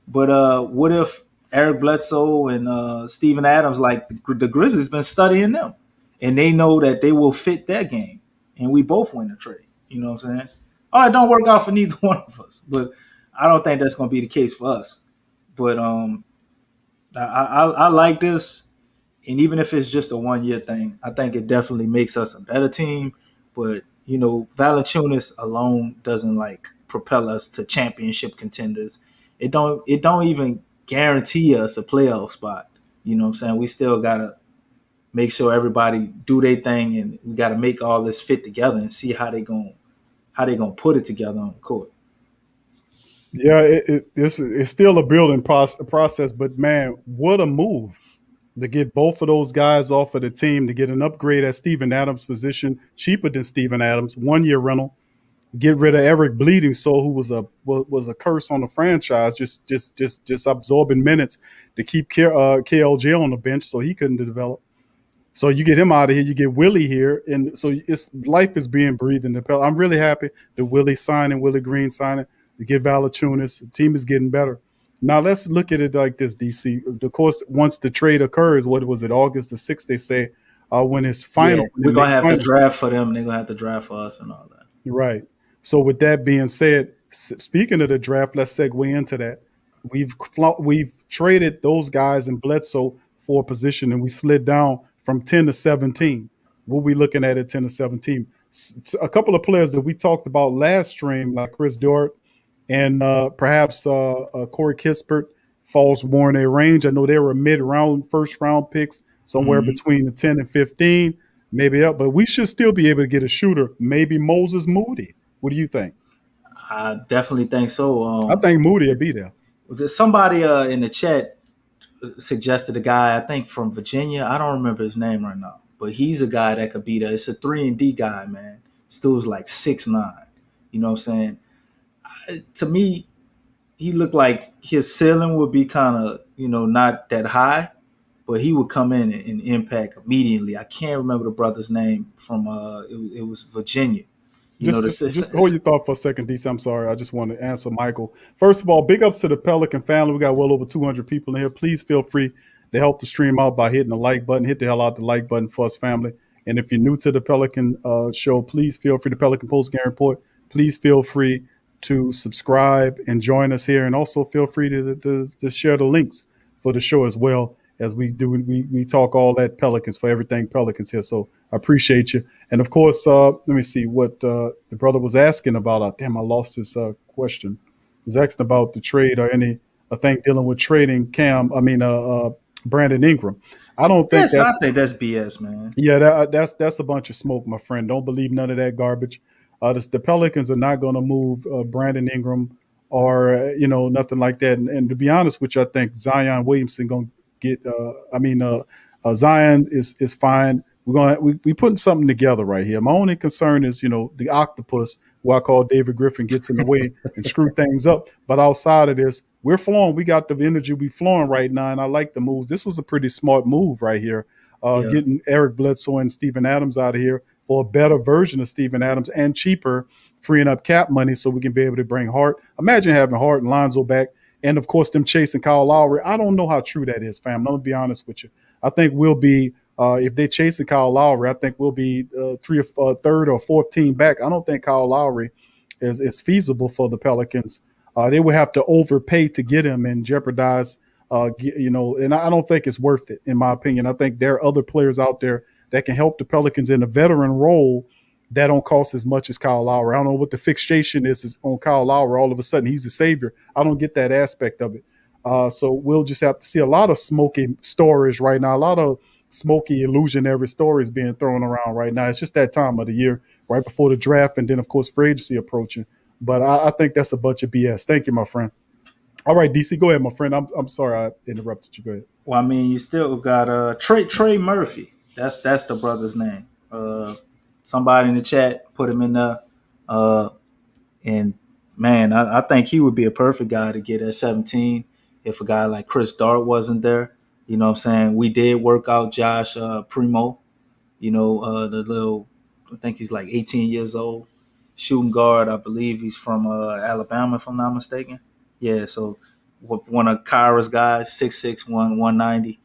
but what if Eric Bledsoe and Steven Adams, like the Grizzlies, been studying them, and they know that they will fit their game, and we both win the trade. You know what I'm saying? Oh, it don't work out for neither one of us, but I don't think that's going to be the case for us. But I like this, and even if it's just a 1-year thing, I think it definitely makes us a better team. But Valanciunas alone doesn't like propel us to championship contenders. It don't even guarantee us a playoff spot. You know what I'm saying? We still gotta make sure everybody do their thing, and we gotta make all this fit together and see how they gonna put it together on the court. Yeah, it's still a building process, but man, what a move to get both of those guys off of the team, to get an upgrade at Steven Adams' position, cheaper than Steven Adams, 1-year rental. Get rid of Eric Bledsoe, who was a curse on the franchise, just absorbing minutes to keep KLJ on the bench so he couldn't develop. So you get him out of here, you get Willie here, and so life is being breathed in the Pel. I'm really happy that Willie signing, Willie Green signing, to get Valanciunas. The team is getting better. Now let's look at it like this, DC. Of course, once the trade occurs, what was it, August the 6th, they say, when it's final. Yeah, we're going to have to draft for them, and they're going to have to draft for us and all that. Right. So with that being said, speaking of the draft, let's segue into that. We've traded those guys in Bledsoe for a position, and we slid down from 10 to 17. What we looking at 10 to 17? A couple of players that we talked about last stream, like Chris Dort and perhaps Corey Kispert, falls more in their range. I know they were mid-round, first-round picks, somewhere between the 10 and 15, maybe up. But we should still be able to get a shooter, maybe Moses Moody. What do you think? I definitely think so. I think Moody will be there. Somebody in the chat suggested a guy, I think from Virginia. I don't remember his name right now, but he's a guy that could be there. It's a 3-and-D guy, man. Stu's like 6'9". You know what I'm saying? To me, he looked like his ceiling would be kind of, not that high, but he would come in and impact immediately. I can't remember the brother's name from it was Virginia. Just hold your thought for a second, DC. I'm sorry. I just want to answer Michael. First of all, big ups to the Pelican family. We got well over 200 people in here. Please feel free to help the stream out by hitting the like button. Hit the hell out the like button for us, family. And if you're new to the Pelican show, please feel free to Pelican Post Game Report. Please feel free to subscribe and join us here. And also feel free to share the links for the show as well, as we do. We talk all that Pelicans for everything Pelicans here. So I appreciate you. And of course, let me see what the brother was asking about. Damn, I lost his question. He was asking about the trade or any thing dealing with trading Brandon Ingram. I don't think I think that's BS, man. Yeah, that's a bunch of smoke, my friend. Don't believe none of that garbage. The Pelicans are not going to move Brandon Ingram or nothing like that. And to be honest with you, I think Zion Williamson going to get. Zion is fine. We putting something together right here. My only concern is the octopus, who I call David Griffin, gets in the way and screw things up. But outside of this, we're flowing. We got the energy we flowing right now, and I like the moves. This was a pretty smart move right here, getting Eric Bledsoe and Steven Adams out of here for a better version of Steven Adams and cheaper, freeing up cap money so we can be able to bring Hart. Imagine having Hart and Lonzo back, and of course them chasing Kyle Lowry. I don't know how true that is, fam. I'm gonna be honest with you. I think we'll be if they chasing Kyle Lowry, I think we'll be third or fourth team back. I don't think Kyle Lowry is feasible for the Pelicans. They would have to overpay to get him and jeopardize, and I don't think it's worth it, in my opinion. I think there are other players out there that can help the Pelicans in a veteran role that don't cost as much as Kyle Lowry. I don't know what the fixation is on Kyle Lowry. All of a sudden, he's the savior. I don't get that aspect of it. So we'll just have to see a lot of smoky stories right now, a lot of smoky illusionary stories being thrown around right now. It's just that time of the year, right before the draft, and then, of course, free agency approaching. But I think that's a bunch of BS. Thank you, my friend. All right, DC, go ahead, my friend. I'm sorry I interrupted you. Go ahead. Well, I mean, you still got Trey Murphy. That's the brother's name. Somebody in the chat put him in there. And man, I think he would be a perfect guy to get at 17 if a guy like Chris Dart wasn't there. You know what I'm saying? We did work out Josh Primo, the little, I think he's like 18 years old, shooting guard. I believe he's from Alabama, if I'm not mistaken. Yeah, so one of Kyra's guys, 6'6", 190.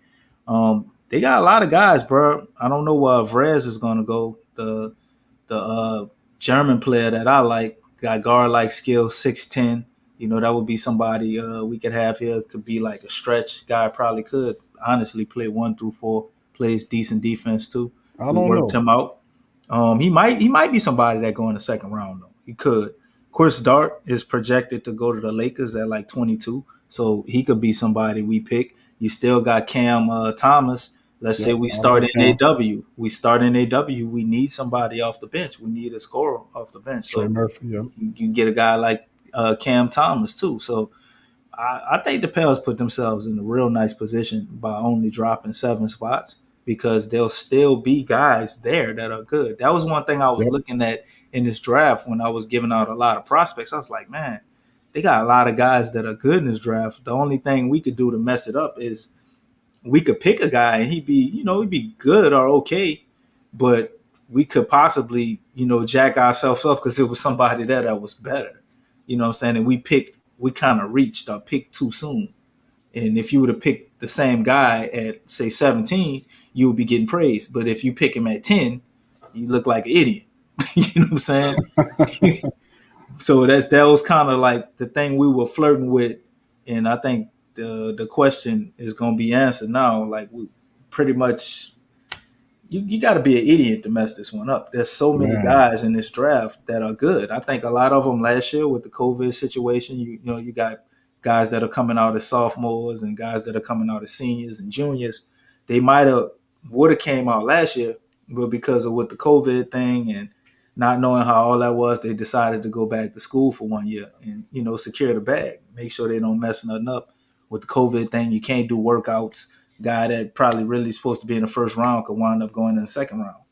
They got a lot of guys, bro. I don't know where Vrez is going to go. The German player that I like, got guard-like skills, 6'10". That would be somebody we could have here. Could be like a stretch guy. Probably could honestly play 1 through 4. Plays decent defense too. I We don't worked know. him out. He might be somebody that go in the second round though. He could. Chris Dart is projected to go to the Lakers at like 22, so he could be somebody we pick. You still got Cam Thomas. Let's say Yep, we I start like in Cam. AW. We start in AW. We need somebody off the bench. We need a scorer off the bench. Trey So Murphy, yeah. you get a guy like Cam Thomas too. So I think the Pels put themselves in a real nice position by only dropping 7 spots because there'll still be guys there that are good. That was one thing I was Yep. looking at in this draft when I was giving out a lot of prospects. I was like, man, they got a lot of guys that are good in this draft. The only thing we could do to mess it up is we could pick a guy and he'd be good or okay, but we could possibly, jack ourselves up because it was somebody there that was better. You know what I'm saying? And we kind of reached or picked too soon. And if you would have picked the same guy at, say, 17, you would be getting praised. But if you pick him at 10, you look like an idiot. You know what I'm saying? So that was kind of like the thing we were flirting with. And I think the question is going to be answered now. Like, we pretty much, you got to be an idiot to mess this one up. There's so many Man. guys in this draft that are good. I think a lot of them last year with the COVID situation, you got guys that are coming out as sophomores and guys that are coming out as seniors and juniors. They would have came out last year, but because of with the COVID thing and not knowing how all that was, they decided to go back to school for 1 year and, secure the bag, make sure they don't mess nothing up with the COVID thing. You can't do workouts. Guy that probably really supposed to be in the first round could wind up going in the second round.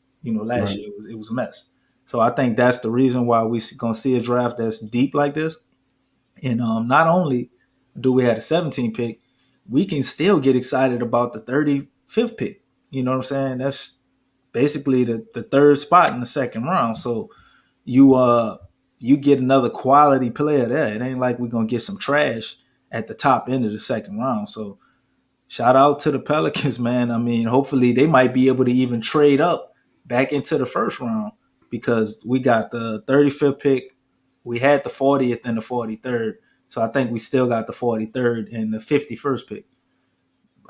Last Right. year it was a mess. So I think that's the reason why we gonna see a draft that's deep like this. And not only do we have a 17 pick, we can still get excited about the 35th pick. You know what I'm saying? That's basically the third spot in the second round. So you get another quality player there. It ain't like we're gonna get some trash at the top end of the second round. So shout out to the Pelicans, man. I mean, hopefully they might be able to even trade up back into the first round because we got the 35th pick. We had the 40th and the 43rd. So I think we still got the 43rd and the 51st pick.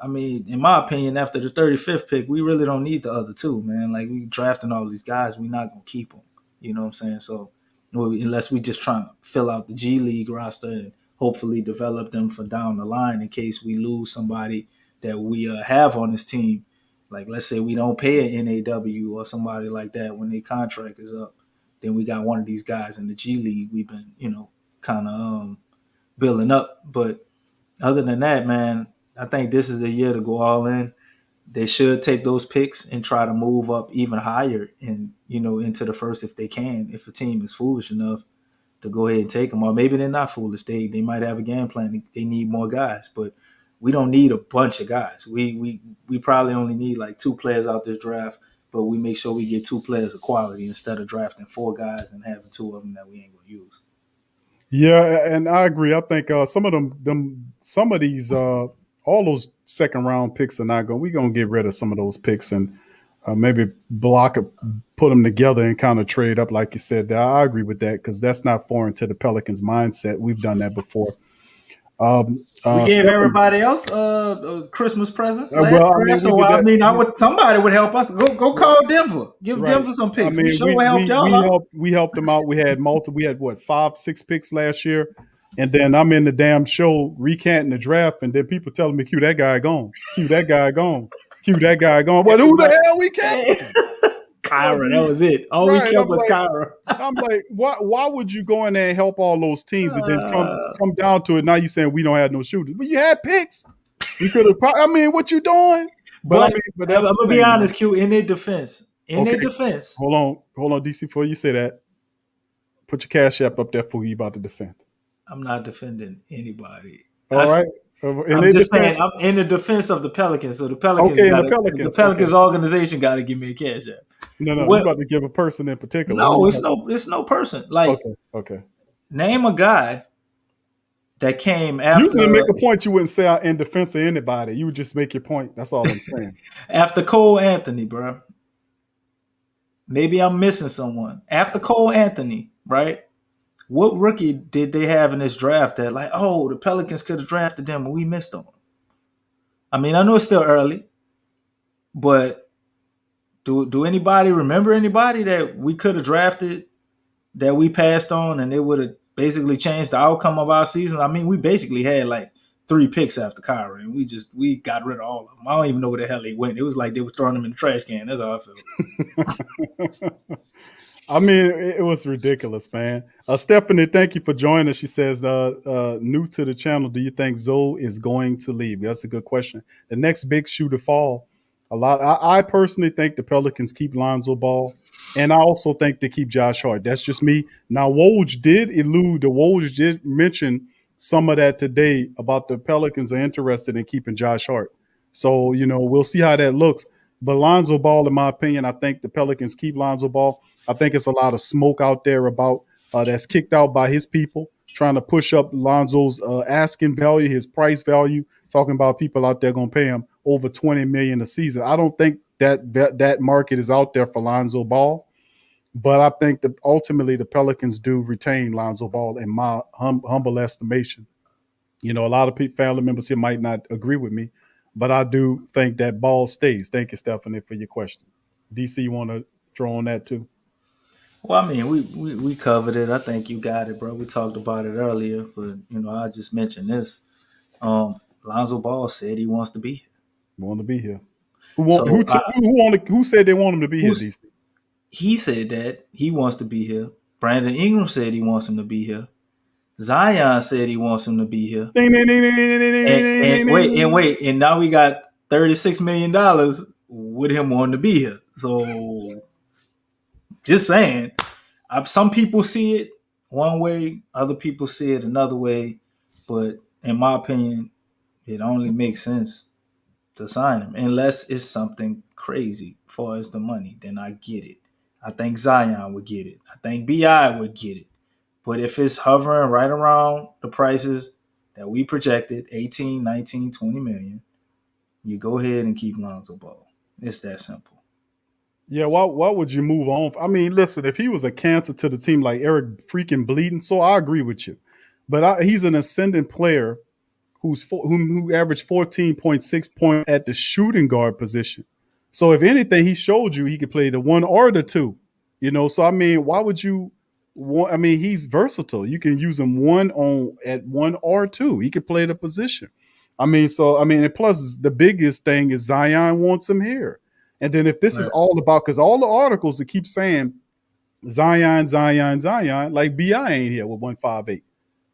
I mean, in my opinion, after the 35th pick, we really don't need the other two, man. Like, we drafting all these guys, we're not going to keep them. You know what I'm saying? So unless we just trying to fill out the G League roster and hopefully develop them for down the line in case we lose somebody that we have on this team. Like, let's say we don't pay an NAW or somebody like that when their contract is up. Then we got one of these guys in the G League we've been, kind of building up. But other than that, man, I think this is a year to go all in. They should take those picks and try to move up even higher and, into the first if they can, if a team is foolish enough to go ahead and take them. Or maybe they're not foolish. They might have a game plan. They need more guys. But we don't need a bunch of guys. We probably only need like 2 players out this draft, but we make sure we get 2 players of quality instead of drafting 4 guys and having 2 of them that we ain't going to use. Yeah, and I agree. I think some of these, all those second round picks are not going. We're going to get rid of some of those picks and maybe put them together and kind of trade up, like you said. I agree with that because that's not foreign to the Pelicans' mindset. We've done that before. We gave Stephen, everybody else Christmas presents last well, I mean, draft, we so did I that. mean, somebody would help us. Go call Denver. Give Right. Denver some I picks. We mean, sure helped y'all out. we helped them out. We had multiple. We had what 5-6 picks last year, and then I'm in the damn show recanting the draft, and then people telling me, "Q, that guy gone. Q, that guy gone. Q, that guy gone." Well, who the hell we kept? I'm like, Kyra, that was it. All we right. kept was Kyra. I'm like, why would you go in there and help all those teams and then Uh, come down to it? Now you saying we don't have no shooters, but you had picks. You could have. I mean, what you doing? But I but mean, but I'm that's the gonna be thing, man. honest, Q. In their defense, Okay. Hold on, DC. Before you say that, put your cash app up there for who you about to defend. I'm not defending anybody. All right. I'm just saying I'm in the defense of the Pelicans, so the Pelicans Okay, got the Pelicans. the Pelicans organization got to give me a cash app. No, you What? about to give a person in particular. No, it's no person. Like, Okay. name a guy that came after Usually to make a point, you wouldn't say out in defense of anybody. You would just make your point. That's all I'm saying. after Cole Anthony, bro. Maybe I'm missing someone. After Cole Anthony, right? What rookie did they have in this draft that, like, oh, the Pelicans could have drafted them and we missed them? I mean, I know it's still early, but do anybody remember anybody that we could have drafted that we passed on and it would have basically changed the outcome of our season? I mean, we basically had like 3 picks after Kyrie, and we got rid of all of them. I don't even know where the hell they went. It was like they were throwing them in the trash can. That's how I felt. I mean, it was ridiculous, man. Stephanie, thank you for joining us. She says, new to the channel, do you think Zoe is going to leave? That's a good question. The next big shoe to fall. I personally think the Pelicans keep Lonzo Ball, and I also think they keep Josh Hart. That's just me. Now, Woj did mention some of that today about the Pelicans are interested in keeping Josh Hart. So, we'll see how that looks. But Lonzo Ball, in my opinion, I think the Pelicans keep Lonzo Ball. I think it's a lot of smoke out there about that's kicked out by his people trying to push up Lonzo's asking value, his price value, talking about people out there going to pay him over $20 million a season. I don't think that market is out there for Lonzo Ball, but I think that ultimately the Pelicans do retain Lonzo Ball in my humble estimation. A lot of family members here might not agree with me, but I do think that Ball stays. Thank you, Stephanie, for your question. DC, you want to throw on that too? Well, I mean, we covered it. I think you got it, bro. We talked about it earlier, but I just mentioned this. Lonzo Ball said he wants to be here. Want to be here? Who said they want him to be here? DC. He said that he wants to be here. Brandon Ingram said he wants him to be here. Zion said he wants him to be here. And now we got $36 million with him wanting to be here. So, just saying, some people see it one way, other people see it another way, but in my opinion, it only makes sense to sign him unless it's something crazy as far as the money. Then I get it. I think Zion would get it. I think BI would get it. But if it's hovering right around the prices that we projected, 18, 19, 20 million, you go ahead and keep Lonzo Ball. It's that simple. Yeah, why would you move on? I mean, listen, if he was a cancer to the team like Eric freaking Bleeding, so I agree with you. But he's an ascending player who averaged 14.6 points at the shooting guard position. So if anything, he showed you he could play the 1 or the 2. So I mean, why would you want? I mean, he's versatile. You can use him at 1 or 2. He could play the position. And plus the biggest thing is Zion wants him here. And then if this is all about, because all the articles that keep saying Zion, like BI ain't here with 158.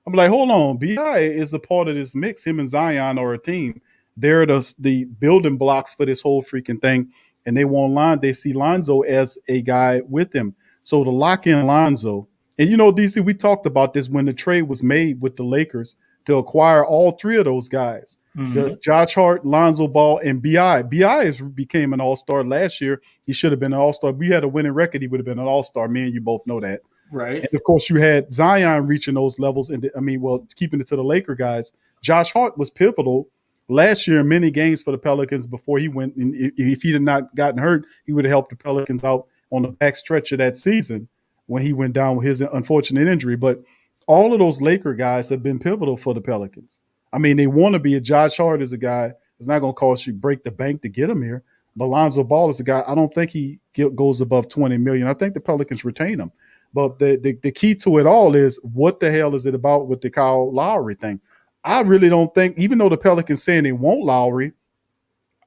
I'm like, hold on, BI is a part of this mix. Him and Zion are a team. They're the building blocks for this whole freaking thing. And they see Lonzo as a guy with him. So to lock in Lonzo, and DC, we talked about this when the trade was made with the Lakers to acquire all 3 of those guys. Mm-hmm. Josh Hart, Lonzo Ball, and BI. BI became an all-star last year. He should have been an all-star. We had a winning record. He would have been an all-star. Me and you both know that. Right. And, of course, you had Zion reaching those levels. And, keeping it to the Laker guys. Josh Hart was pivotal last year in many games for the Pelicans before he went. And if he had not gotten hurt, he would have helped the Pelicans out on the back stretch of that season when he went down with his unfortunate injury. But all of those Laker guys have been pivotal for the Pelicans. I mean, they want to be a Josh Hart is a guy that's not going to cost you break the bank to get him here. But Lonzo Ball is a guy, I don't think he goes above $20 million. I think the Pelicans retain him. But the key to it all is what the hell is it about with the Kyle Lowry thing? I really don't think, even though the Pelicans saying they want Lowry,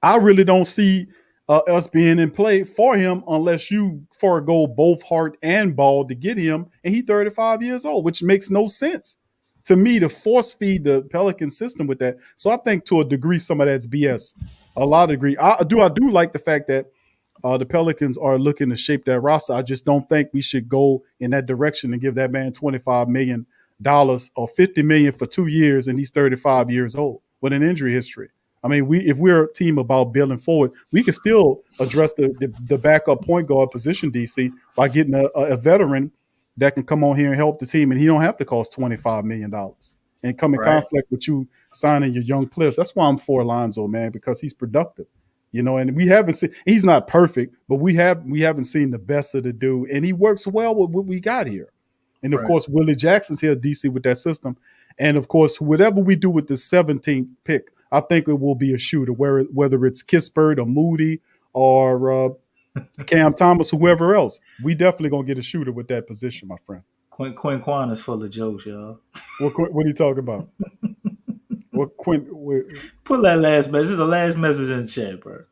I really don't see us being in play for him unless you forego both Hart and Ball to get him. And he's 35 years old, which makes no sense to me to force feed the Pelican system with that. So I think to a degree, some of that's BS. A lot of degree. I do like the fact that the Pelicans are looking to shape that roster. I just don't think we should go in that direction and give that man $25 million or $50 million for 2 years, and he's 35 years old with an injury history. I mean, if we're a team about building forward, we can still address the backup point guard position, DC, by getting a veteran that can come on here and help the team, and he don't have to cost $25 million and come in conflict with you signing your young players. That's why I'm for Lonzo, man, because he's productive. You know, and we haven't seen, he's not perfect, but we haven't seen the best of the dude, and he works well with what we got here. And of course, Willie Jackson's here, DC, with that system. And of course, whatever we do with the 17th pick, I think it will be a shooter, whether it's Kispert or Moody or Cam Thomas, whoever else. We definitely gonna get a shooter with that position, my friend. Quinn Quan is full of jokes, y'all. What are you talking about? What Quinn? Put that last message. The last message in the chat, bro.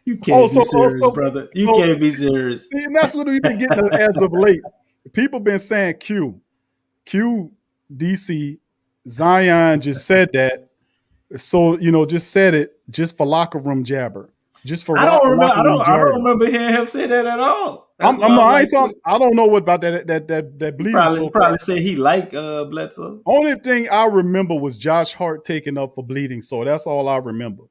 You can't be serious, brother. You can't be serious. See, and that's what we've been getting as of late. People been saying Q, DC, Zion just said that. So, just said it just for locker room jabber. Just for I don't remember hearing him say that at all. I don't know what about that bleeding. Probably said he liked Bledsoe. Only thing I remember was Josh Hart taking up for bleeding. So that's all I remember.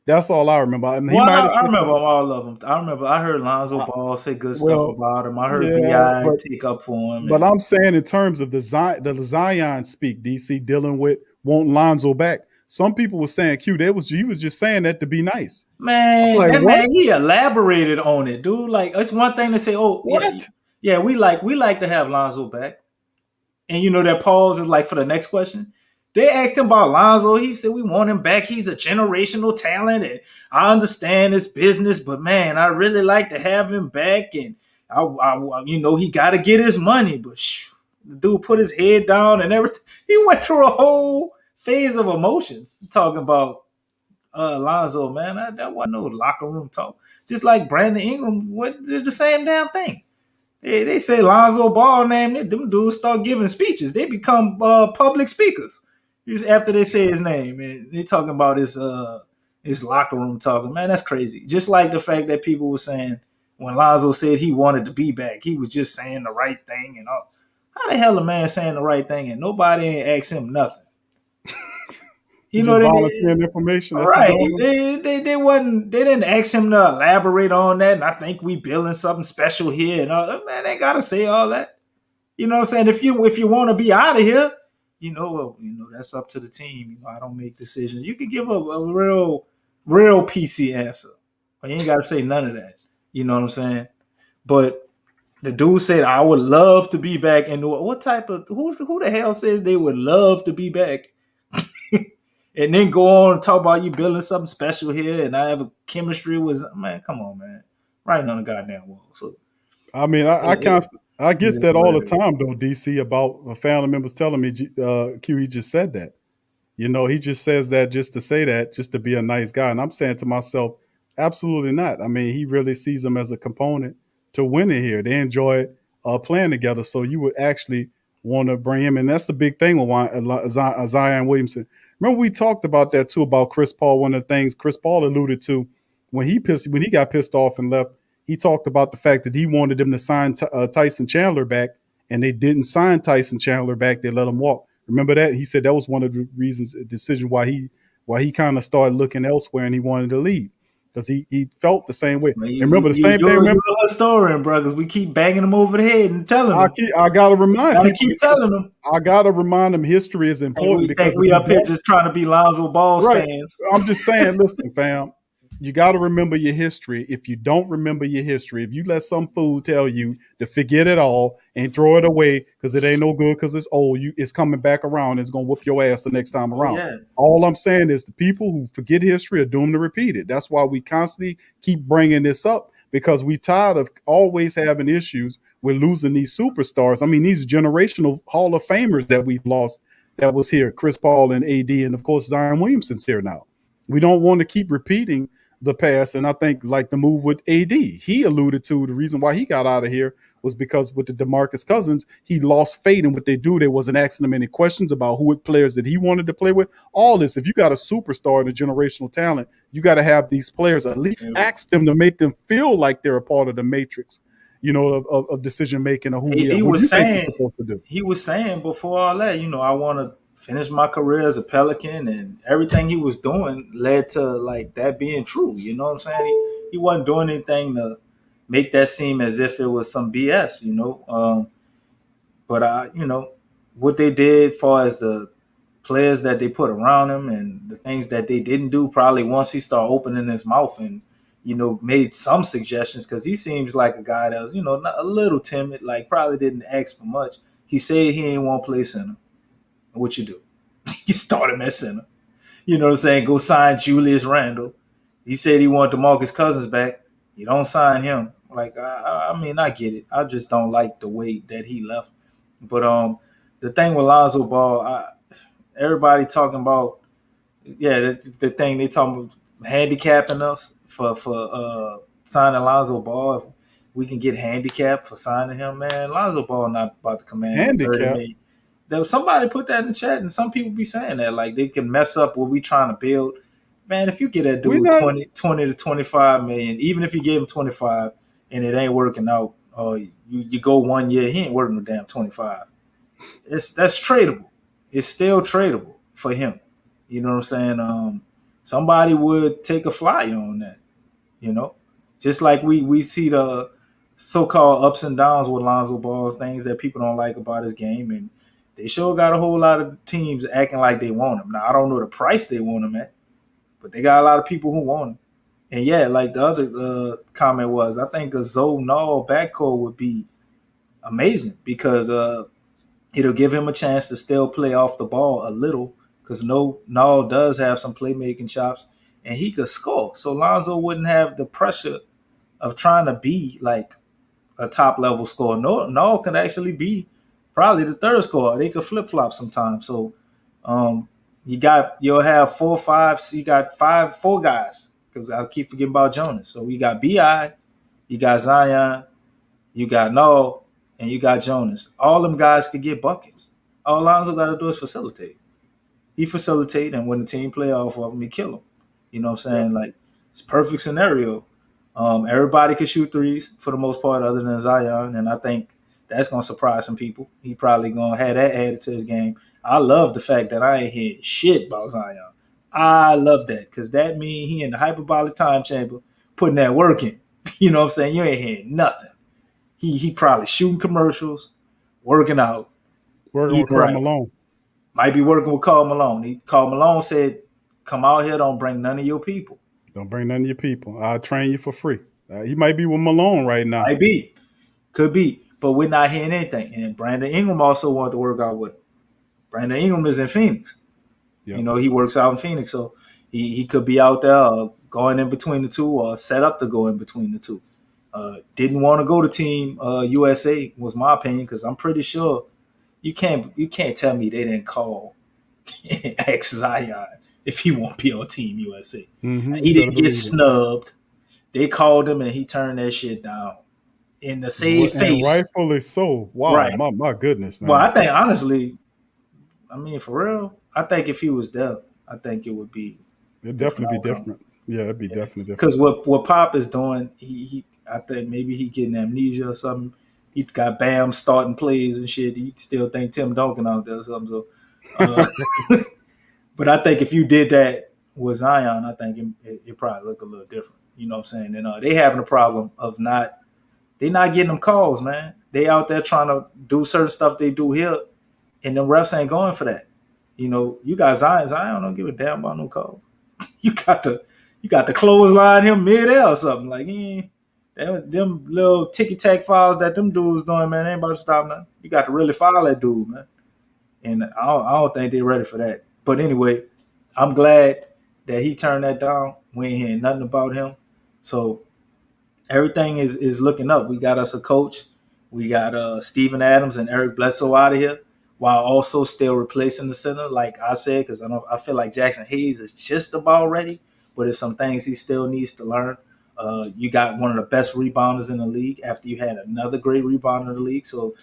I remember. I remember all of them. I heard Lonzo Ball say good stuff about him. I heard B.I. take up for him. But I'm saying in terms of the Zion speak, DC, dealing with wanting Lonzo back. Some people were saying, he was just saying that to be nice. Man, man, he elaborated on it, dude. Like, it's one thing to say, what? Yeah, we like to have Lonzo back. And that pause is like for the next question. They asked him about Lonzo. He said, we want him back. He's a generational talent. And I understand his business, but man, I really like to have him back. And he got to get his money. But the dude put his head down and everything. He went through a whole phase of emotions talking about Lonzo, man. That wasn't no locker room talk. Just like Brandon Ingram did the same damn thing. They say Lonzo Ball name, them dudes start giving speeches. They become public speakers just after they say his name. And they talking about his locker room talking. Man, that's crazy. Just like the fact that people were saying when Lonzo said he wanted to be back, he was just saying the right thing and all. How the hell a man saying the right thing and nobody ain't asked him nothing? Volunteering information. Right. They didn't ask him to elaborate on that. And I think we building something special here and all that. Man, they gotta say all that. You know what I'm saying? If you want to be out of here, that's up to the team. I don't make decisions. You can give a real PC answer. But you ain't gotta say none of that. You know what I'm saying? But the dude said, I would love to be back. And what type of who the hell says they would love to be back? And then go on and talk about you building something special here, and I have a chemistry with man. Come on, man, writing on the goddamn wall. So, I mean, I get that all the time, though. DC about a family members telling me, Q, he just said that. He just says that just to say that, just to be a nice guy. And I'm saying to myself, absolutely not. I mean, he really sees them as a component to winning here. They enjoy playing together, so you would actually want to bring him, and that's the big thing with Zion Williamson. Remember we talked about that too, about Chris Paul. One of the things Chris Paul alluded to when he got pissed off and left, he talked about the fact that he wanted them to sign Tyson Chandler back, and they didn't sign Tyson Chandler back. They let him walk. Remember that? He said that was one of the reasons, decision why he kind of started looking elsewhere and he wanted to leave. Because he felt the same way. Remember the same thing. Remember the story, bro. Because we keep banging him over the head and telling him. I gotta remind people. Keep telling them. I gotta remind them history is important. We up here just trying to be Lonzo Ball fans. I'm just saying, listen, fam. You got to remember your history. If you don't remember your history, if you let some fool tell you to forget it all and throw it away because it ain't no good because it's old, it's coming back around. It's gonna whoop your ass the next time Oh around. yeah. All I'm saying is the people who forget history are doomed to repeat it. That's why we constantly keep bringing this up because we tired of always having issues with losing these superstars. I mean, these generational Hall of Famers that we've lost that was here, Chris Paul and AD, and of course Zion Williamson's here now. We don't want to keep repeating the past. And I think like the move with AD, he alluded to the reason why he got out of here was because with the DeMarcus Cousins, he lost faith in what they do. They wasn't asking him any questions about who players that he wanted to play with. All this, if you got a superstar and a generational talent, you got to have these players at least ask them to make them feel like they're a part of the matrix, of decision making or who we are. What do you think we're supposed to do? He was saying before all that, I want to finish my career as a Pelican, and everything he was doing led to like that being true. You know what I'm saying? He wasn't doing anything to make that seem as if it was some BS. But what they did, as far as the players that they put around him and the things that they didn't do, probably once he started opening his mouth and made some suggestions, because he seems like a guy that was not a little timid, like probably didn't ask for much. He said he ain't want to play center. What you do? You start him at center. You know what I'm saying? Go sign Julius Randle. He said he wanted DeMarcus Cousins back. You don't sign him. Like I mean, I get it. I just don't like the way that he left. But the thing with Lonzo Ball, everybody talking about, the thing they talking about handicapping us for signing Lonzo Ball. If we can get handicapped for signing him, man, Lonzo Ball not about to command 30 million. Somebody put that in the chat, and some people be saying that like they can mess up what we trying to build. Man, if you get that dude 20 to 25 million, even if you gave him 25 and it ain't working out, you go 1 year, he ain't working with damn 25. That's tradable. It's still tradable for him. You know what I'm saying? Somebody would take a flyer on that. Just like we see the so-called ups and downs with Lonzo Ball, things that people don't like about his game, and they sure got a whole lot of teams acting like they want him. Now, I don't know the price they want him at, but they got a lot of people who want him. And yeah, like the other comment was, I think a Zoe-Null backcourt would be amazing because it'll give him a chance to still play off the ball a little, because Null does have some playmaking chops, and he could score. So Lonzo wouldn't have the pressure of trying to be like a top-level scorer. Null can actually be probably the third scorer. They could flip-flop sometimes. So you'll have 4 or 5. So you got 4 guys, because I keep forgetting about Jonas. So you got BI, you got Zion, you got Null, and you got Jonas. All them guys could get buckets. All Lonzo got to do is facilitate. He facilitate, and when the team play off of him, he kill him. You know what I'm saying? Like, it's a perfect scenario. Everybody can shoot threes for the most part, other than Zion, and I think that's gonna surprise some people. He probably gonna have that added to his game. I love the fact that I ain't heard shit about Zion. I love that, because that means he in the hyperbolic time chamber putting that work in. You know what I'm saying? You ain't hearing nothing. He probably shooting commercials, working out, working with Karl Malone. Might be working with Karl Malone. Karl Malone said, "Come out here, don't bring none of your people. Don't bring none of your people. I'll train you for free." He might be with Malone right now. Might be. Could be. But we're not hearing anything. And Brandon Ingram also wanted to work out with him. Brandon Ingram is in Phoenix. Yep. He works out in Phoenix. So he could be out there going in between the two, or set up to go in between the two. Didn't want to go to Team USA, was my opinion, because I'm pretty sure you can't tell me they didn't call X Zion if he won't be on Team USA. Mm-hmm. He didn't get snubbed. They called him and he turned that shit down in the same face. Rightfully so. Wow, right. my goodness, man. Well, I think honestly, I mean, for real, I think if he was there, I think it would be. It'd definitely be different. Yeah, it'd be definitely different. Because what Pop is doing, I think maybe he getting amnesia or something. He got Bam starting plays and shit. He still think Tim Duncan out there or something. So, but I think if you did that with Zion, I think it probably look a little different. You know what I'm saying? And they having a problem of they not getting them calls, man. They out there trying to do certain stuff they do here, and the refs ain't going for that. You got Zion. Zion don't give a damn about no calls. You got You got to clothesline him mid-air or something. Like, them little ticky-tack fouls that them dudes doing, man, ain't about to stop nothing. You got to really foul that dude, man. And I don't think they're ready for that. But anyway, I'm glad that he turned that down. We ain't hearing nothing about him. So everything is looking up. We got us a coach. We got Steven Adams and Eric Bledsoe out of here, while also still replacing the center, like I said, because I feel like Jackson Hayes is just about ready, but there's some things he still needs to learn. You got one of the best rebounders in the league after you had another great rebounder in the league. So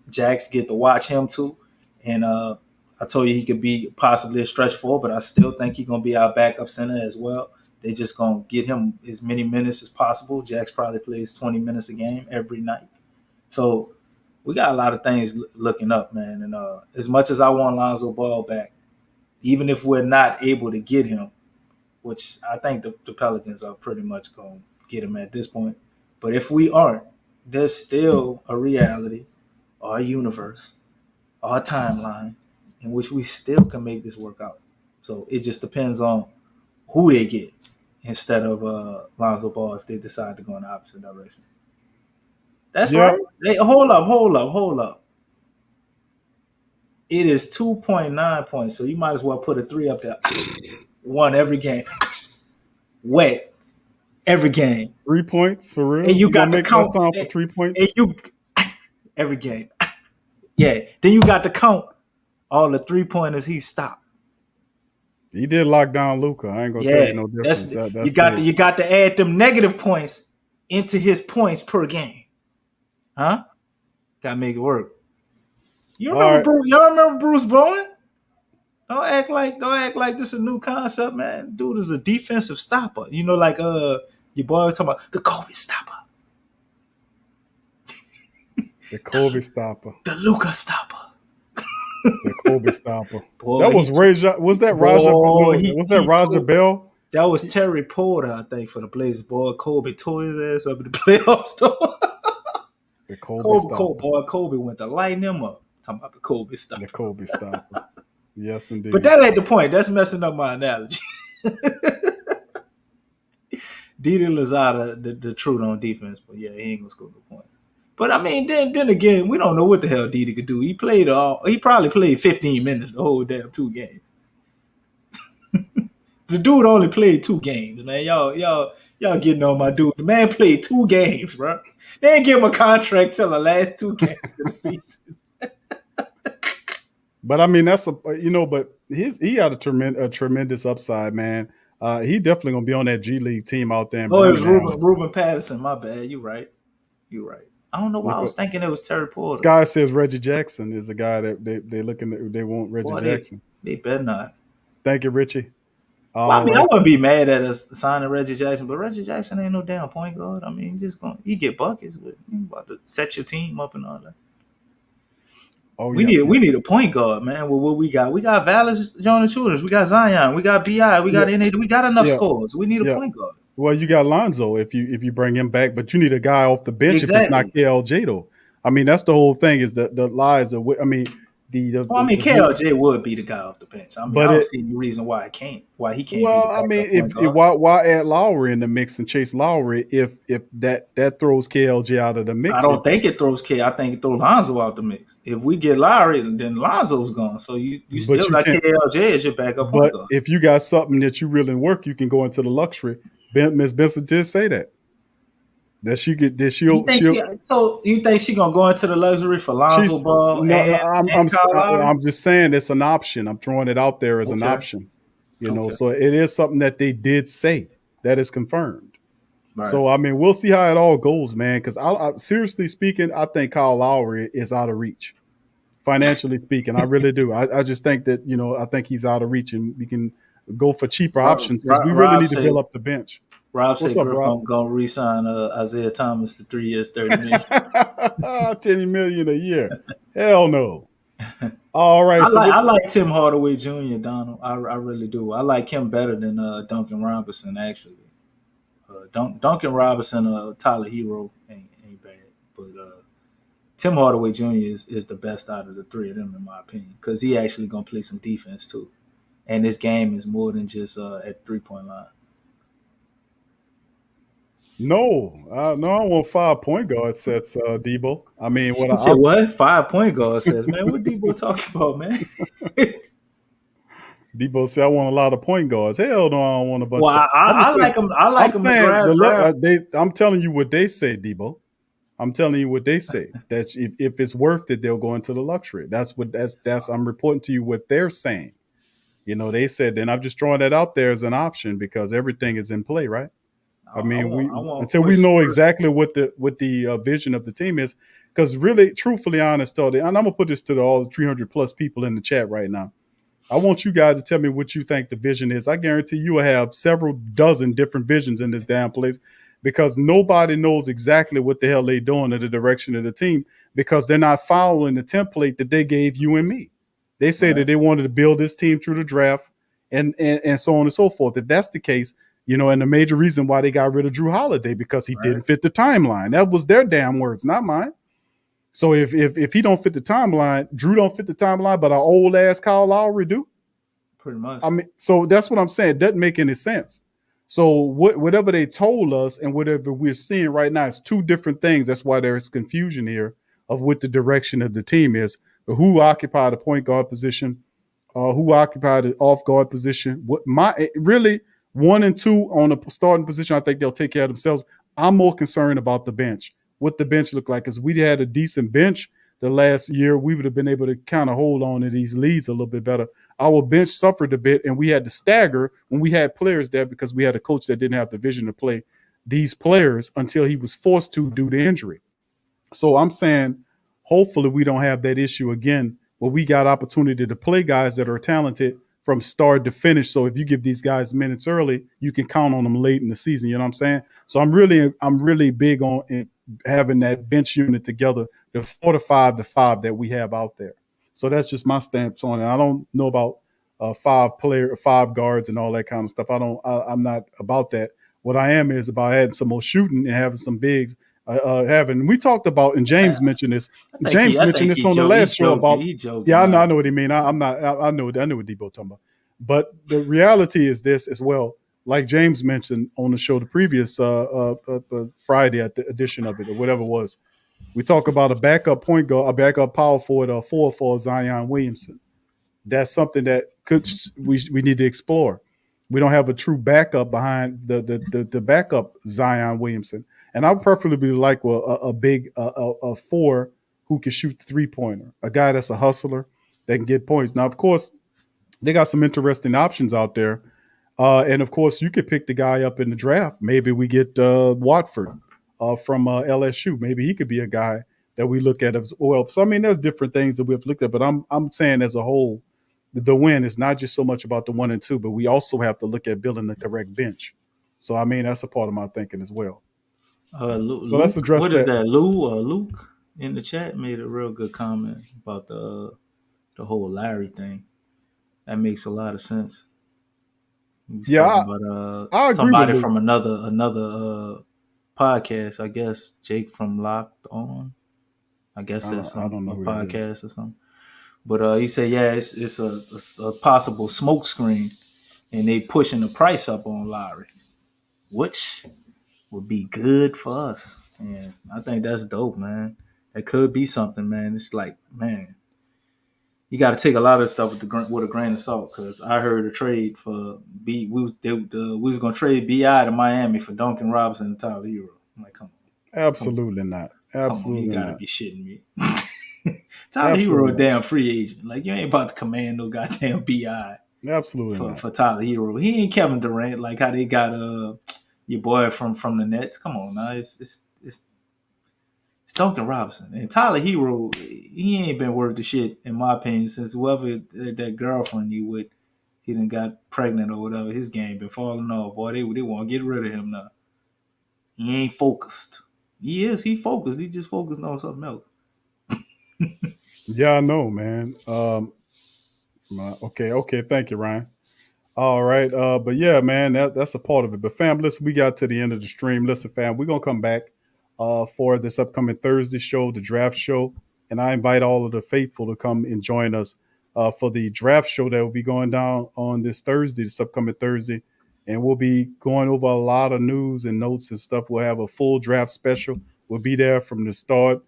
Jax get to watch him too. And I told you he could be possibly a stretch forward, but I still think he's going to be our backup center as well. They just going to get him as many minutes as possible. Jax probably plays 20 minutes a game every night. So we got a lot of things looking up, man. And as much as I want Lonzo Ball back, even if we're not able to get him, which I think the Pelicans are pretty much going to get him at this point. But if we aren't, there's still a reality, or a universe, or a timeline in which we still can make this work out. So it just depends on who they get instead of Lonzo Ball if they decide to go in the opposite direction. That's right. Hey, hold up. It is 2.9 points, so you might as well put a 3 up there. One every game. Wet. Every game. 3 points for real? And you got to count time for 3 points? Every game. Yeah. Then you got to count all the 3-pointers he stopped. He did lock down Luka. I ain't gonna tell you no difference. That's you got to add them negative points into his points per game. Huh? Gotta make it work. You remember Bruce Bowen? Don't act like this is a new concept, man. Dude is a defensive stopper. You know, like your boy was talking about the Kobe stopper. The Kobe stopper. The Luka stopper. The Kobe stopper. Boy, that was Raja. Was that Raja? Was that Raja Bell? That was Terry Porter, I think, for the Blazers. Boy, Kobe tore his ass up in the playoffs. The Kobe stopper. Kobe went to lighten him up. Talking about the Kobe stopper. The Kobe stopper. Yes, indeed. But that ain't the point. That's messing up my analogy. Didi Lozada, the truth on defense, but yeah, he ain't gonna score no points. But I mean, then again, we don't know what the hell Didi could do. He probably played 15 minutes the whole damn 2 games. The dude only played 2 games, man. Y'all getting on my dude. The man played 2 games, bro. They didn't give him a contract till the last 2 games of the season. But I mean, but he had a tremendous upside, man. He definitely gonna be on that G League team out there. It was Ruben Patterson. My bad. You right. I don't know why I was thinking it was Terry Porter. This guy says Reggie Jackson is the guy that they want Reggie Jackson. They better not. Thank you, Richie. I wouldn't be mad at us signing Reggie Jackson, but Reggie Jackson ain't no damn point guard. I mean, he get buckets, but he about to set your team up and all that. Oh, we need a point guard, man. Well, what we got? We got Valanciunas, we got Zion, we got BI, we got NA, we got enough scores. We need a point guard. Well, you got Lonzo if you bring him back, but you need a guy off the bench if it's not KLJ though. I mean, that's the whole thing is the lies of KLJ would be the guy off the bench. I mean, I don't see any reason why he can't. Well, I mean, why add Lowry in the mix and chase Lowry if that throws KLJ out of the mix? I don't think it throws K. I think it throws Lonzo out the mix. If we get Lowry, then Lonzo's gone. So you still got KLJ as your backup point guard. If you got something that you really work, you can go into the luxury. Miss Benson did say that. So you think she gonna go into the luxury for Lonzo Ball? I'm just saying it's an option. I'm throwing it out there as an option. You know, so it is something that they did say that is confirmed. Right. So I mean, we'll see how it all goes, man. Because I seriously speaking, I think Kyle Lowry is out of reach, financially speaking. I really do. I just think that I think he's out of reach, and we can go for cheaper options because we really need to build up the bench. Rob said Griffin gonna re-sign Isaiah Thomas to 3 years, $30 million. $10 million a year. Hell no. All right. I like Tim Hardaway Jr., Donald. I really do. I like him better than Duncan Robinson, actually. Duncan Robinson, Tyler Hero ain't bad, but Tim Hardaway Jr. is the best out of the 3 of them, in my opinion, because he actually gonna play some defense too, and this game is more than just at 3-point line. No, I want 5 point guard sets, Debo. I mean, what He said, "What? 5 point guard says, man. What Debo talking about, man?" Debo said, I want a lot of point guards. Hell no, I don't want a bunch Well, of. I'm just I saying. like him. I I'm like him to saying draft. Draft. I'm telling you what they say, Debo. I'm telling you what they say. That if it's worth it, they'll go into the luxury. That's. I'm reporting to you what they're saying. They said, and I'm just throwing that out there as an option because everything is in play, right? I mean, I we want until we push know first. exactly what the vision of the team is, because really, truthfully honest, though, and I'm gonna put this to all the 300 plus people in the chat right now. I want you guys to tell me what you think the vision is. I guarantee you will have several dozen different visions in this damn place because nobody knows exactly what the hell they're doing in the direction of the team because they're not following the template that they gave you and me. They say Right. that they wanted to build this team through the draft and so on and so forth. If that's the case, and the major reason why they got rid of Drew Holiday because he Right. didn't fit the timeline. That was their damn words, not mine. So if he don't fit the timeline, Drew don't fit the timeline, but our old ass Kyle Lowry do. Pretty much. I mean, so that's what I'm saying. It doesn't make any sense. So whatever they told us and whatever we're seeing right now is two different things. That's why there's confusion here of what the direction of the team is. Who occupied the point guard position, who occupied the off guard position. What my really 1 and 2 on the starting position, I think they'll take care of themselves. I'm more concerned about the bench, what the bench look like. Because we had a decent bench the last year, we would have been able to kind of hold on to these leads a little bit better. Our bench suffered a bit, and we had to stagger when we had players there because we had a coach that didn't have the vision to play these players until he was forced to due to injury. So I'm saying, hopefully, we don't have that issue again where we got opportunity to play guys that are talented from start to finish. So if you give these guys minutes early, you can count on them late in the season. You know what I'm saying? So I'm really big on having that bench unit together to fortify the five that we have out there. So that's just my stance on it. I don't know about five guards and all that kind of stuff. I'm not about that. What I am is about adding some more shooting and having some bigs having. We talked about, and James mentioned this. James mentioned this on the He last show joking. about. He joking. Yeah, I know what he mean. I'm not. I know what Debo talking about. But the reality is this as well. Like James mentioned on the show, the previous Friday at the edition of it or whatever it was, we talk about a backup point guard, a backup power forward, or four for Zion Williamson. That's something that we need to explore. We don't have a true backup behind the backup Zion Williamson, and I preferably like a big a four who can shoot the 3-pointer, a guy that's a hustler that can get points. Now, of course, they got some interesting options out there, and of course, you could pick the guy up in the draft. Maybe we get Watford from LSU. Maybe he could be a guy that we look at as well. So I mean, there's different things that we have to look at, but I'm saying as a whole, the win is not just so much about the 1 and 2, but we also have to look at building the correct bench. So I mean, that's a part of my thinking as well. So let's Luke, address what is that. that? Luke in the chat made a real good comment about the whole Larry thing. That makes a lot of sense. He was Yeah, talking about I agree with somebody Luke. from another podcast. I guess Jake from Locked On. I guess that's I don't know a who that is. podcast or something. But he said, yeah, it's a possible smoke screen, and they pushing the price up on Lowry, which would be good for us. And I think that's dope, man. That could be something, man. It's like, man, you got to take a lot of stuff with a grain of salt. Because I heard a trade for we was gonna trade Bi to Miami for Duncan Robinson and Tyler Hero. I'm like, come on, Absolutely not. come on, you Absolutely got to not. be shitting me. Tyler Hero Absolutely a not. damn free agent. Like you ain't about to command no goddamn Bi Absolutely not. for Tyler Hero. He ain't Kevin Durant like how they got your boy from the Nets. Come on now, it's Duncan Robinson and Tyler Hero. He ain't been worth the shit in my opinion since whoever that girlfriend he done got pregnant or whatever. His game been falling off. Boy, they want to get rid of him now. He ain't focused. He focused. He just focused on something else. Yeah, I know, man. Okay. Thank you, Ryan. All right. But yeah, man, that's a part of it. But fam, listen, we got to the end of the stream. Listen, fam, we're gonna come back for this upcoming Thursday show, the draft show. And I invite all of the faithful to come and join us for the draft show that will be going down on this Thursday, this upcoming Thursday. and we'll be going over a lot of news and notes and stuff. We'll have a full draft special. We'll be there from the start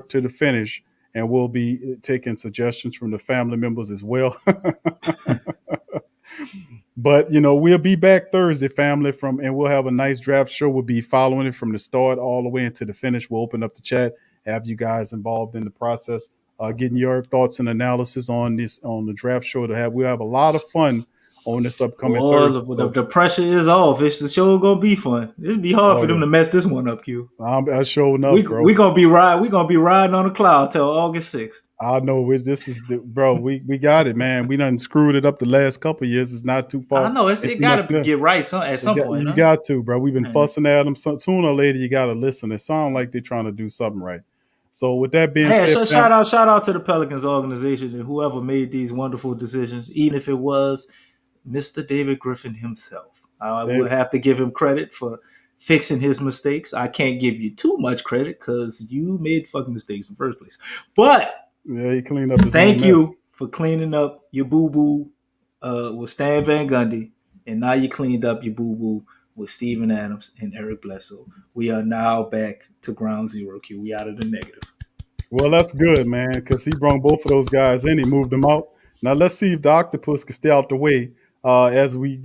to the finish, and we'll be taking suggestions from the family members as well. But we'll be back Thursday, family, and we'll have a nice draft show. We'll be following it from the start all the way into the finish. We'll open up the chat, have you guys involved in the process, getting your thoughts and analysis on the draft show. We'll have a lot of fun on this upcoming Thursday. The pressure is off. It's the show gonna be fun. It'll be hard for them to mess this one up, Q. I'm showing up, bro. We're gonna be riding on a cloud till August 6th. I know this is bro. We got it, man. We done screwed it up the last couple of years. It's not too far. I know it got to get right at some point. You got to, bro. We've been fussing at them. Sooner or later, you got to listen. It sounds like they're trying to do something right. So with that being said, so shout out to the Pelicans organization and whoever made these wonderful decisions, even if it was Mr. David Griffin himself. I would have to give him credit for fixing his mistakes. I can't give you too much credit because you made fucking mistakes in the first place. But yeah, he cleaned up his thank you for cleaning up your boo-boo with Stan Van Gundy, and now you cleaned up your boo-boo with Steven Adams and Eric Bledsoe. We are now back to ground zero, Q. We out of the negative. Well, that's good, man, because he brought both of those guys in. He moved them out. Now let's see if the octopus can stay out the way as we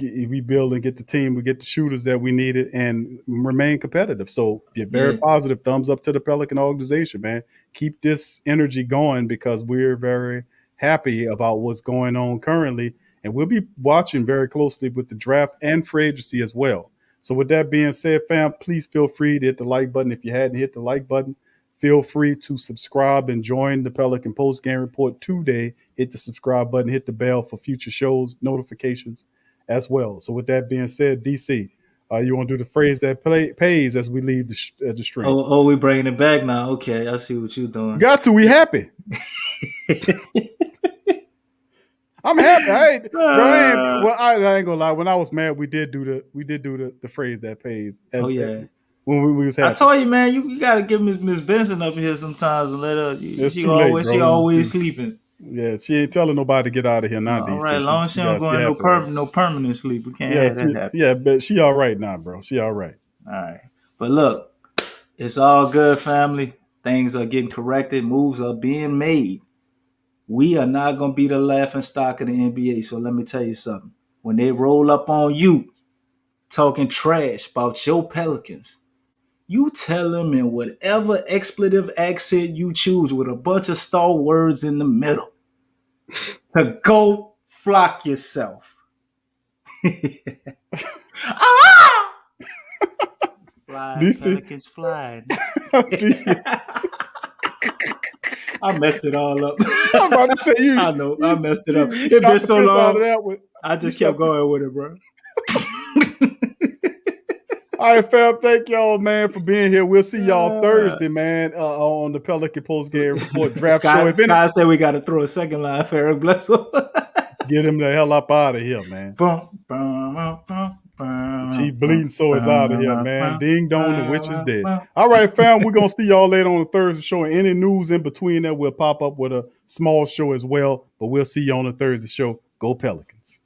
build and get the team. We get the shooters that we needed and remain competitive. So be very positive. Thumbs up to the Pelican organization, man. Keep this energy going because we're very happy about what's going on currently. And we'll be watching very closely with the draft and free agency as well. So with that being said, fam, please feel free to hit the like button. If you hadn't hit the like button, feel free to subscribe and join the Pelican Post Game Report today. Hit the subscribe button, hit the bell for future shows, notifications as well. So with that being said, DC, you want to do the phrase that pays as we leave the stream? Oh, we bringing it back now. Okay, I see what you're doing. Got to. We happy. I'm happy. I ain't gonna lie. When I was mad, we did do the phrase that pays. When we was happy. I told you, man, you gotta give Miss Benson up here sometimes and let her. She always sleeping. Yeah, she ain't telling nobody to get out of here now. All right, as long as she don't go in no permanent sleep, we can't have that happen. Yeah, but she all right now, bro. She all right. All right, but look, it's all good, family. Things are getting corrected. Moves are being made. We are not gonna be the laughing stock of the NBA. So let me tell you something. When they roll up on you, talking trash about your Pelicans, you tell them in whatever expletive accent you choose with a bunch of star words in the middle to go flock yourself. Fly, Pelicans fly. I messed it all up. I'm about to tell you. I know. I messed it up. It's been so long. I just kept going with it, bro. All right, fam. Thank y'all, man, for being here. We'll see y'all Thursday, man, on the Pelican Post Game Report Draft Show. Scott said we got to throw a second line for Eric Bledsoe. Get him the hell up out of here, man. Chief Bleeding So is out of here, man. Ding dong, the witch is dead. All right, fam. We're going to see y'all later on the Thursday show. And any news in between that, we'll pop up with a small show as well. But we'll see you on the Thursday show. Go Pelicans.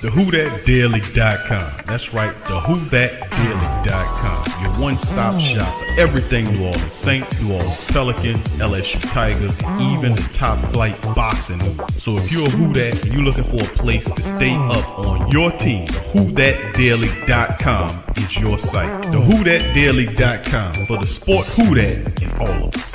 TheWhoThatDaily.com. That's right, TheWhoThatDaily.com. Your one-stop shop for everything New Orleans Saints, New Orleans Pelicans, LSU Tigers, even the top flight boxing. So if you're a Who Dat and you're looking for a place to stay up on your team, WhoDatDaily.com is your site. The WhoDatDaily.com for the sport Who Dat in all of us.